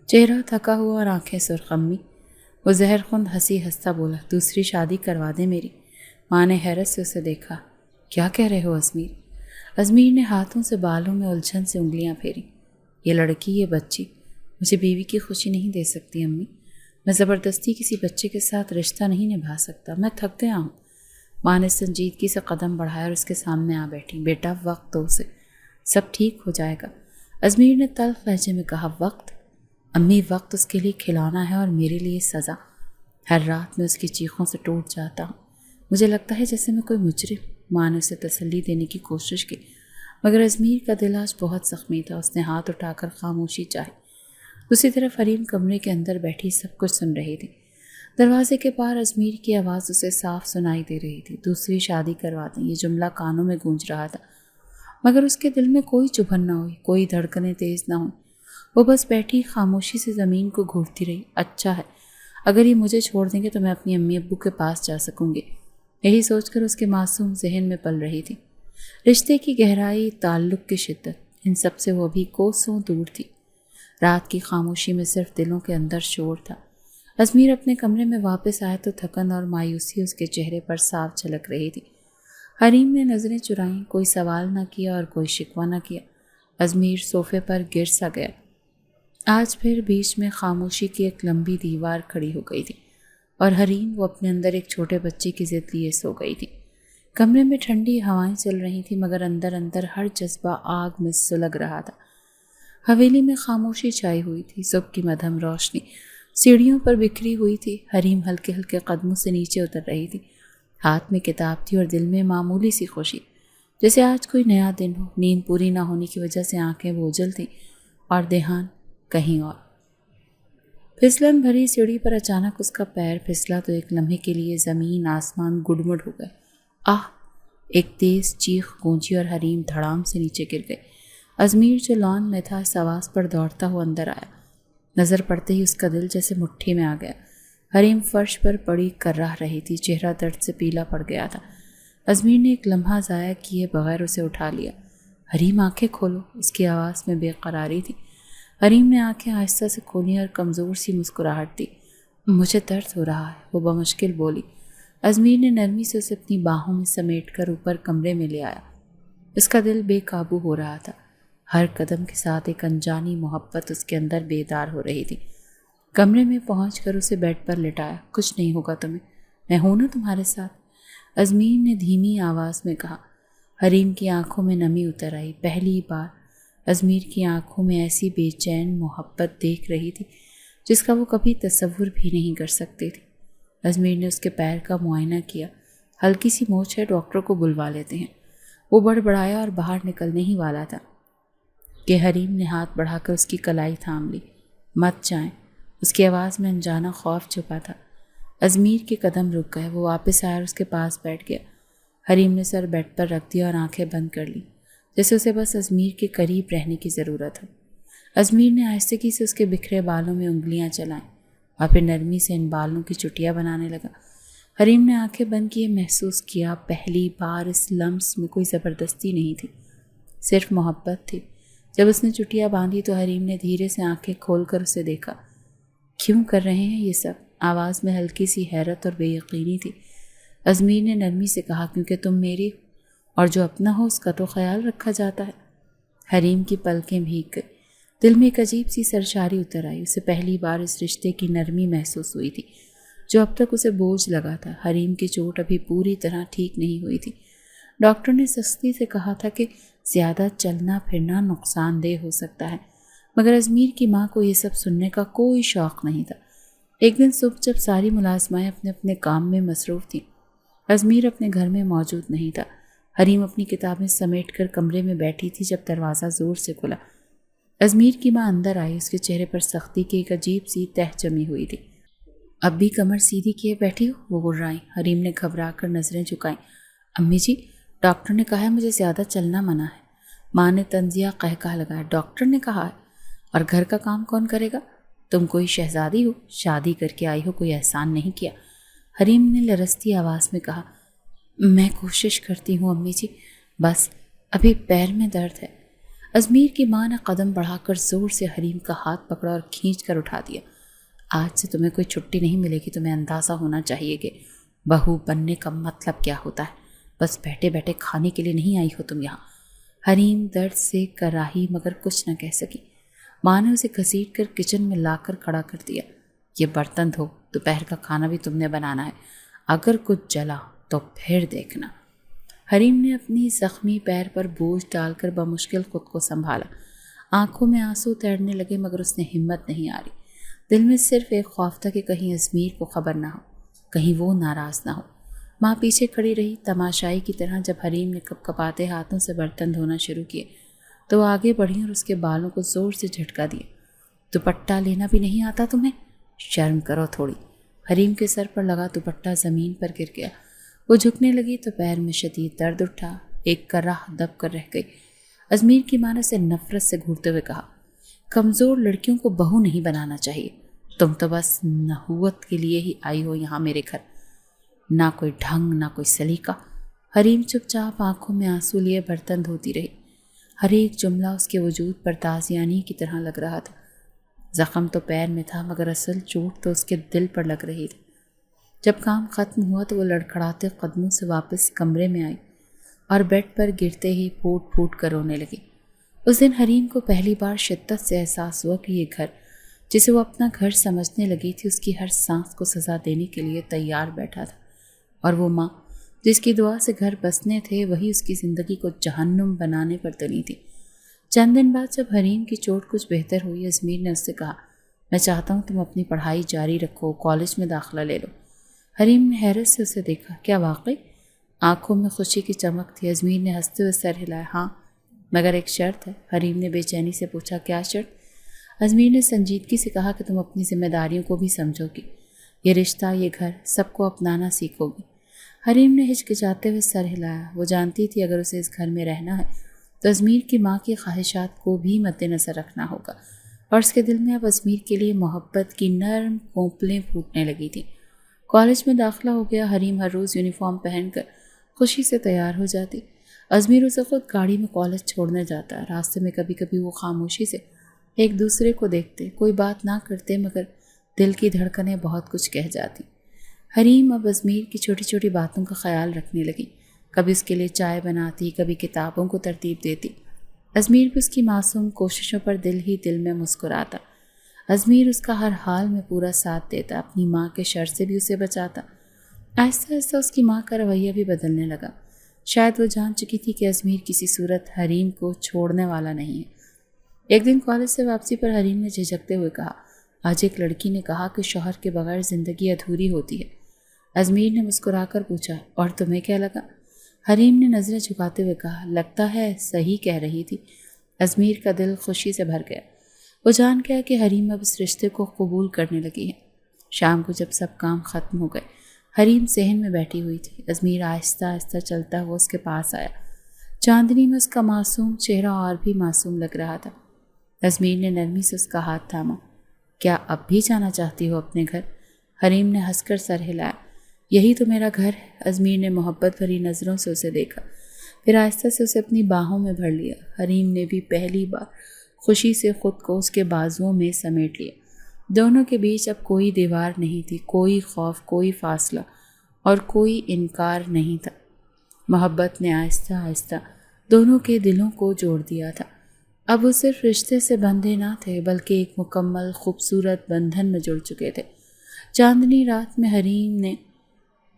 چہرہ تھکا ہوا اور آنکھیں سرخ۔ امی؟ وہ زہر خوند ہنسی ہنستا بولا، دوسری شادی کروا دیں میری۔ ماں نے حیرت سے اسے دیکھا، کیا کہہ رہے ہو ازمیر؟ ازمیر نے ہاتھوں سے بالوں میں الجھن سے انگلیاں پھیری۔ یہ لڑکی، یہ بچی مجھے بیوی کی خوشی نہیں دے سکتی امی۔ میں زبردستی کسی بچے کے ساتھ رشتہ نہیں نبھا سکتا، میں تھک گیا ہوں۔ ماں نے سنجیدگی سے قدم بڑھایا اور اس کے سامنے آ بیٹھی۔ بیٹا وقت دو اسے، سب ٹھیک ہو جائے گا۔ ازمیر نے تلخ لہجے میں کہا، وقت؟ امی وقت اس کے لیے کھلانا ہے اور میرے لیے سزا۔ ہر رات میں اس کی چیخوں سے ٹوٹ جاتا ہوں، مجھے لگتا ہے جیسے میں کوئی مجرم۔ ماں نے اسے تسلی دینے کی کوشش کی مگر ازمیر کا دل آج بہت زخمی تھا۔ اس نے ہاتھ اٹھا کر خاموشی چاہی۔ دوسری طرف حریم کمرے کے اندر بیٹھی سب کچھ سن رہی تھی۔ دروازے کے پار ازمیر کی آواز اسے صاف سنائی دے رہی تھی، دوسری شادی کروا دیں، یہ جملہ کانوں میں گونج رہا تھا مگر اس کے دل میں کوئی چبھن نہ ہوئی، کوئی دھڑکنیں تیز نہ ہوئیں۔ وہ بس بیٹھی خاموشی سے زمین کو گھورتی رہی۔ اچھا ہے، اگر یہ مجھے چھوڑ دیں گے تو میں اپنی امی ابو کے پاس جا سکوں گی، یہی سوچ کر اس کے معصوم ذہن میں پل رہی تھی۔ رشتے کی گہرائی، تعلق کی شدت، ان سب سے وہ ابھی کوسوں دور تھی۔ رات کی خاموشی میں صرف دلوں کے اندر شور تھا۔ ازمیر اپنے کمرے میں واپس آیا تو تھکن اور مایوسی اس کے چہرے پر صاف جھلک رہی تھی۔ حریم نے نظریں چرائیں، کوئی سوال نہ کیا اور کوئی شکوہ نہ کیا۔ ازمیر صوفے پر گر سا گیا۔ آج پھر بیچ میں خاموشی کی ایک لمبی دیوار کھڑی ہو گئی تھی اور حریم وہ اپنے اندر ایک چھوٹے بچے کی ضد لیے سو گئی تھی۔ کمرے میں ٹھنڈی ہوائیں چل رہی تھیں مگر اندر اندر ہر جذبہ آگ میں سلگ رہا تھا۔ حویلی میں خاموشی چھائی ہوئی تھی، صبح کی مدھم روشنی سیڑھیوں پر بکھری ہوئی تھی۔ حریم ہلکے ہلکے قدموں سے نیچے اتر رہی تھی، ہاتھ میں کتاب تھی اور دل میں معمولی سی خوشی، جیسے آج کوئی نیا دن ہو۔ نیند پوری نہ ہونے کی وجہ سے آنکھیں بوجھل تھیں اور دھیان کہیں اور۔ پھسلن بھری سیڑھی پر اچانک اس کا پیر پھسلا تو ایک لمحے کے لیے زمین آسمان گڈمڈ ہو گئے۔ آہ! ایک تیز چیخ گونجی اور حریم دھڑام سے نیچے گر گئے۔ ازمیر جو لان میں تھا اس آواز پر دوڑتا ہوا اندر آیا۔ نظر پڑتے ہی اس کا دل جیسے مٹھی میں آ گیا۔ حریم فرش پر پڑی کرراہ رہی تھی، چہرہ درد سے پیلا پڑ گیا تھا۔ ازمیر نے ایک لمحہ ضائع کیے بغیر اسے اٹھا لیا۔ حریم آنکھیں کھولو، اس کی آواز میں بے قراری تھی۔ حریم نے آنکھیں آہستہ سے کھولیں اور کمزور سی مسکراہٹ دی۔ مجھے درد ہو رہا ہے، وہ بمشکل بولی۔ ازمیر نے نرمی سے اسے اپنی باہوں میں سمیٹ کر اوپر کمرے میں لے آیا۔ اس کا دل بے قابو ہو رہا تھا، ہر قدم کے ساتھ ایک انجانی محبت اس کے اندر بیدار ہو رہی تھی۔ کمرے میں پہنچ کر اسے بیڈ پر لٹایا۔ کچھ نہیں ہوگا تمہیں، میں ہوں نا تمہارے ساتھ، ازمیر نے دھیمی آواز میں کہا۔ حریم کی آنکھوں میں نمی اتر آئی۔ پہلی بار ازمیر کی آنکھوں میں ایسی بے چین محبت دیکھ رہی تھی جس کا وہ کبھی تصور بھی نہیں کر سکتی تھی۔ ازمیر نے اس کے پیر کا معائنہ کیا۔ ہلکی سی موچ ہے، ڈاکٹر کو بلوا لیتے ہیں۔ وہ بڑبڑایا اور باہر نکلنے ہی والا تھا کہ حریم نے ہاتھ بڑھا کر اس کی کلائی تھام لی۔ مت جائیں، اس کی آواز میں انجانا خوف چھپا تھا۔ ازمیر کے قدم رک گئے، وہ واپس آیا اور اس کے پاس بیٹھ گیا۔ حریم نے سر بیڈ پر رکھ دیا اور آنکھیں بند کر لی۔ جیسے اسے بس ازمیر کے قریب رہنے کی ضرورت ہو۔ ازمیر نے آہستگی سے اس کے بکھرے بالوں میں انگلیاں چلائیں اور پھر نرمی سے ان بالوں کی چٹیاں بنانے لگا۔ حریم نے آنکھیں بند کیے محسوس کیا پہلی بار اس لمس میں کوئی زبردستی نہیں تھی، صرف محبت تھی۔ جب اس نے چٹیاں باندھی تو حریم نے دھیرے سے آنکھیں کھول کر اسے دیکھا۔ کیوں کر رہے ہیں یہ سب؟ آواز میں ہلکی سی حیرت اور بے یقینی تھی۔ ازمیر نے نرمی سے کہا، کیونکہ تم میری اور جو اپنا ہو اس کا تو خیال رکھا جاتا ہے۔ حریم کی پلکیں بھیگ گئی، دل میں ایک عجیب سی سرشاری اتر آئی۔ اسے پہلی بار اس رشتے کی نرمی محسوس ہوئی تھی جو اب تک اسے بوجھ لگا تھا۔ حریم کی چوٹ ابھی پوری طرح ٹھیک نہیں ہوئی تھی۔ ڈاکٹر نے سختی سے کہا تھا کہ زیادہ چلنا پھرنا نقصان دہ ہو سکتا ہے، مگر ازمیر کی ماں کو یہ سب سننے کا کوئی شوق نہیں تھا۔ ایک دن صبح جب ساری ملازمائیں اپنے اپنے کام میں مصروف تھیں، ازمیر اپنے گھر میں موجود نہیں تھا۔ حریم اپنی کتابیں سمیٹ کر کمرے میں بیٹھی تھی جب دروازہ زور سے کھلا۔ ازمیر کی ماں اندر آئی، اس کے چہرے پر سختی کی ایک عجیب سی تہ جمی ہوئی تھی۔ اب بھی کمر سیدھی کیے بیٹھی ہو؟ وہ گرائیں۔ حریم نے گھبرا کر نظریں جھکائیں۔ امی جی، ڈاکٹر نے کہا ہے مجھے زیادہ چلنا منع ہے۔ ماں نے طنزیہ قہقہ لگایا۔ ڈاکٹر نے کہا ہے؟ اور گھر کا کام کون کرے گا؟ تم کوئی شہزادی ہو، شادی کر کے آئی ہو، کوئی احسان نہیں کیا۔ حریم نے لرزتی آواز میں کہا۔ میں کوشش کرتی ہوں امی جی، بس ابھی پیر میں درد ہے۔ ازمیر کی ماں نے قدم بڑھا کر زور سے حریم کا ہاتھ پکڑا اور کھینچ کر اٹھا دیا۔ آج سے تمہیں کوئی چھٹی نہیں ملے گی۔ تمہیں اندازہ ہونا چاہیے کہ بہو بننے کا مطلب کیا ہوتا ہے۔ بس بیٹھے بیٹھے کھانے کے لیے نہیں آئی ہو تم یہاں۔ حریم درد سے کراہی مگر کچھ نہ کہہ سکی۔ ماں نے اسے گھسیٹ کر کچن میں لا کر کھڑا کر دیا۔ یہ برتن دھو، دوپہر کا کھانا بھی تم نے بنانا ہے، اگر کچھ جلا تو پھر دیکھنا۔ حریم نے اپنی زخمی پیر پر بوجھ ڈال کر بمشکل خود کو سنبھالا۔ آنکھوں میں آنسو تیرنے لگے مگر اس نے ہمت نہیں آ رہی۔ دل میں صرف ایک خوف تھا کہ کہیں ازمیر کو خبر نہ ہو، کہیں وہ ناراض نہ ہو۔ ماں پیچھے کھڑی رہی تماشائی کی طرح۔ جب حریم نے کپ کپاتے ہاتھوں سے برتن دھونا شروع کیے تو وہ آگے بڑھی اور اس کے بالوں کو زور سے جھٹکا دیا۔ دوپٹہ لینا بھی نہیں آتا تمہیں؟ شرم کرو تھوڑی۔ حریم کے سر پر لگا دوپٹہ زمین پر گر گیا۔ وہ جھکنے لگی تو پیر میں شدید درد اٹھا، ایک کرہ دب کر رہ گئی۔ ازمیر کی ماں نے اسے نفرت سے گھورتے ہوئے کہا، کمزور لڑکیوں کو بہو نہیں بنانا چاہیے۔ تم تو بس نحوت کے لیے ہی آئی ہو یہاں میرے گھر، نہ کوئی ڈھنگ نہ کوئی سلیقہ۔ حریم چپ چاپ آنکھوں میں آنسو لیے برتن دھوتی رہی۔ ہر ایک جملہ اس کے وجود پر تازیانی کی طرح لگ رہا تھا۔ زخم تو پیر میں تھا مگر اصل چوٹ تو اس کے دل پر لگ رہی تھی۔ جب کام ختم ہوا تو وہ لڑکھڑاتے قدموں سے واپس کمرے میں آئی اور بیڈ پر گرتے ہی پھوٹ پھوٹ کر رونے لگی۔ اس دن حریم کو پہلی بار شدت سے احساس ہوا کہ یہ گھر جسے وہ اپنا گھر سمجھنے لگی تھی اس کی ہر سانس کو سزا دینے کے لیے تیار بیٹھا تھا، اور وہ ماں جس کی دعا سے گھر بسنے تھے وہی اس کی زندگی کو جہنم بنانے پر تلی تھی۔ چند دن بعد جب حریم کی چوٹ کچھ بہتر ہوئی، ازمیر نے اس سے کہا، میں چاہتا ہوں تم اپنی پڑھائی جاری رکھو، کالج میں داخلہ لے لو۔ حریم نے حیرت سے اسے دیکھا۔ کیا واقعی؟ آنکھوں میں خوشی کی چمک تھی۔ ازمیر نے ہنستے ہوئے سر ہلایا۔ ہاں، مگر ایک شرط ہے۔ حریم نے بے چینی سے پوچھا، کیا شرط؟ ازمیر نے سنجیدگی سے کہا کہ تم اپنی ذمہ داریوں کو بھی سمجھو گی، یہ رشتہ، یہ گھر، سب کو اپنانا سیکھو گی۔ حریم نے ہچکچاتے ہوئے سر ہلایا۔ وہ جانتی تھی اگر اسے اس گھر میں رہنا ہے تو ازمیر کی ماں کی خواہشات کو بھی مد نظر رکھنا ہوگا، اور اس کے دل میں اب ازمیر کے لیے محبت کی نرم کونپلیں پھوٹنے لگی تھیں۔ کالج میں داخلہ ہو گیا۔ حریم ہر روز یونیفارم پہن کر خوشی سے تیار ہو جاتی۔ ازمیر اسے خود گاڑی میں کالج چھوڑنے جاتا۔ راستے میں کبھی کبھی وہ خاموشی سے ایک دوسرے کو دیکھتے، کوئی بات نہ کرتے مگر دل کی دھڑکنیں بہت کچھ کہہ جاتی۔ حریم اب ازمیر کی چھوٹی چھوٹی باتوں کا خیال رکھنے لگی، کبھی اس کے لیے چائے بناتی، کبھی کتابوں کو ترتیب دیتی۔ ازمیر بھی اس کی معصوم کوششوں پر دل ہی دل میں مسکراتا۔ ازمیر اس کا ہر حال میں پورا ساتھ دیتا، اپنی ماں کے شر سے بھی اسے بچاتا۔ آہستہ آہستہ اس کی ماں کا رویہ بھی بدلنے لگا۔ شاید وہ جان چکی تھی کہ ازمیر کسی صورت حریم کو چھوڑنے والا نہیں ہے۔ ایک دن کالج سے واپسی پر حریم نے جھجکتے ہوئے کہا، آج ایک لڑکی نے کہا کہ شوہر کے بغیر زندگی ادھوری ہوتی ہے۔ ازمیر نے مسکرا کر پوچھا، اور تمہیں کیا لگا؟ حریم نے نظریں جھکاتے ہوئے کہا، لگتا ہے صحیح کہہ رہی تھی۔ ازمیر کا دل خوشی سے بھر گیا۔ وہ جان گیا کہ حریم اب اس رشتے کو قبول کرنے لگی ہے۔ شام کو جب سب کام ختم ہو گئے، حریم صحن میں بیٹھی ہوئی تھی۔ ازمیر آہستہ آہستہ چلتا ہوا اس کے پاس آیا۔ چاندنی میں اس کا معصوم چہرہ اور بھی معصوم لگ رہا تھا۔ ازمیر نے نرمی سے اس کا ہاتھ تھاما۔ کیا اب بھی جانا چاہتی ہو اپنے گھر؟ حریم نے ہنس کر سر ہلایا۔ یہی تو میرا گھر ہے۔ ازمیر نے محبت بھری نظروں سے اسے دیکھا، پھر آہستہ سے اسے اپنی باہوں میں بھر لیا۔ حریم نے بھی پہلی بار خوشی سے خود کو اس کے بازوؤں میں سمیٹ لیا۔ دونوں کے بیچ اب کوئی دیوار نہیں تھی، کوئی خوف، کوئی فاصلہ اور کوئی انکار نہیں تھا۔ محبت نے آہستہ آہستہ دونوں کے دلوں کو جوڑ دیا تھا۔ اب وہ صرف رشتے سے بندھے نہ تھے بلکہ ایک مکمل خوبصورت بندھن میں جڑ چکے تھے۔ چاندنی رات میں حریم نے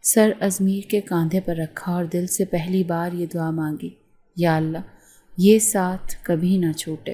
سر ازمیر کے کاندھے پر رکھا اور دل سے پہلی بار یہ دعا مانگی، یا اللہ یہ ساتھ کبھی نہ چھوٹے۔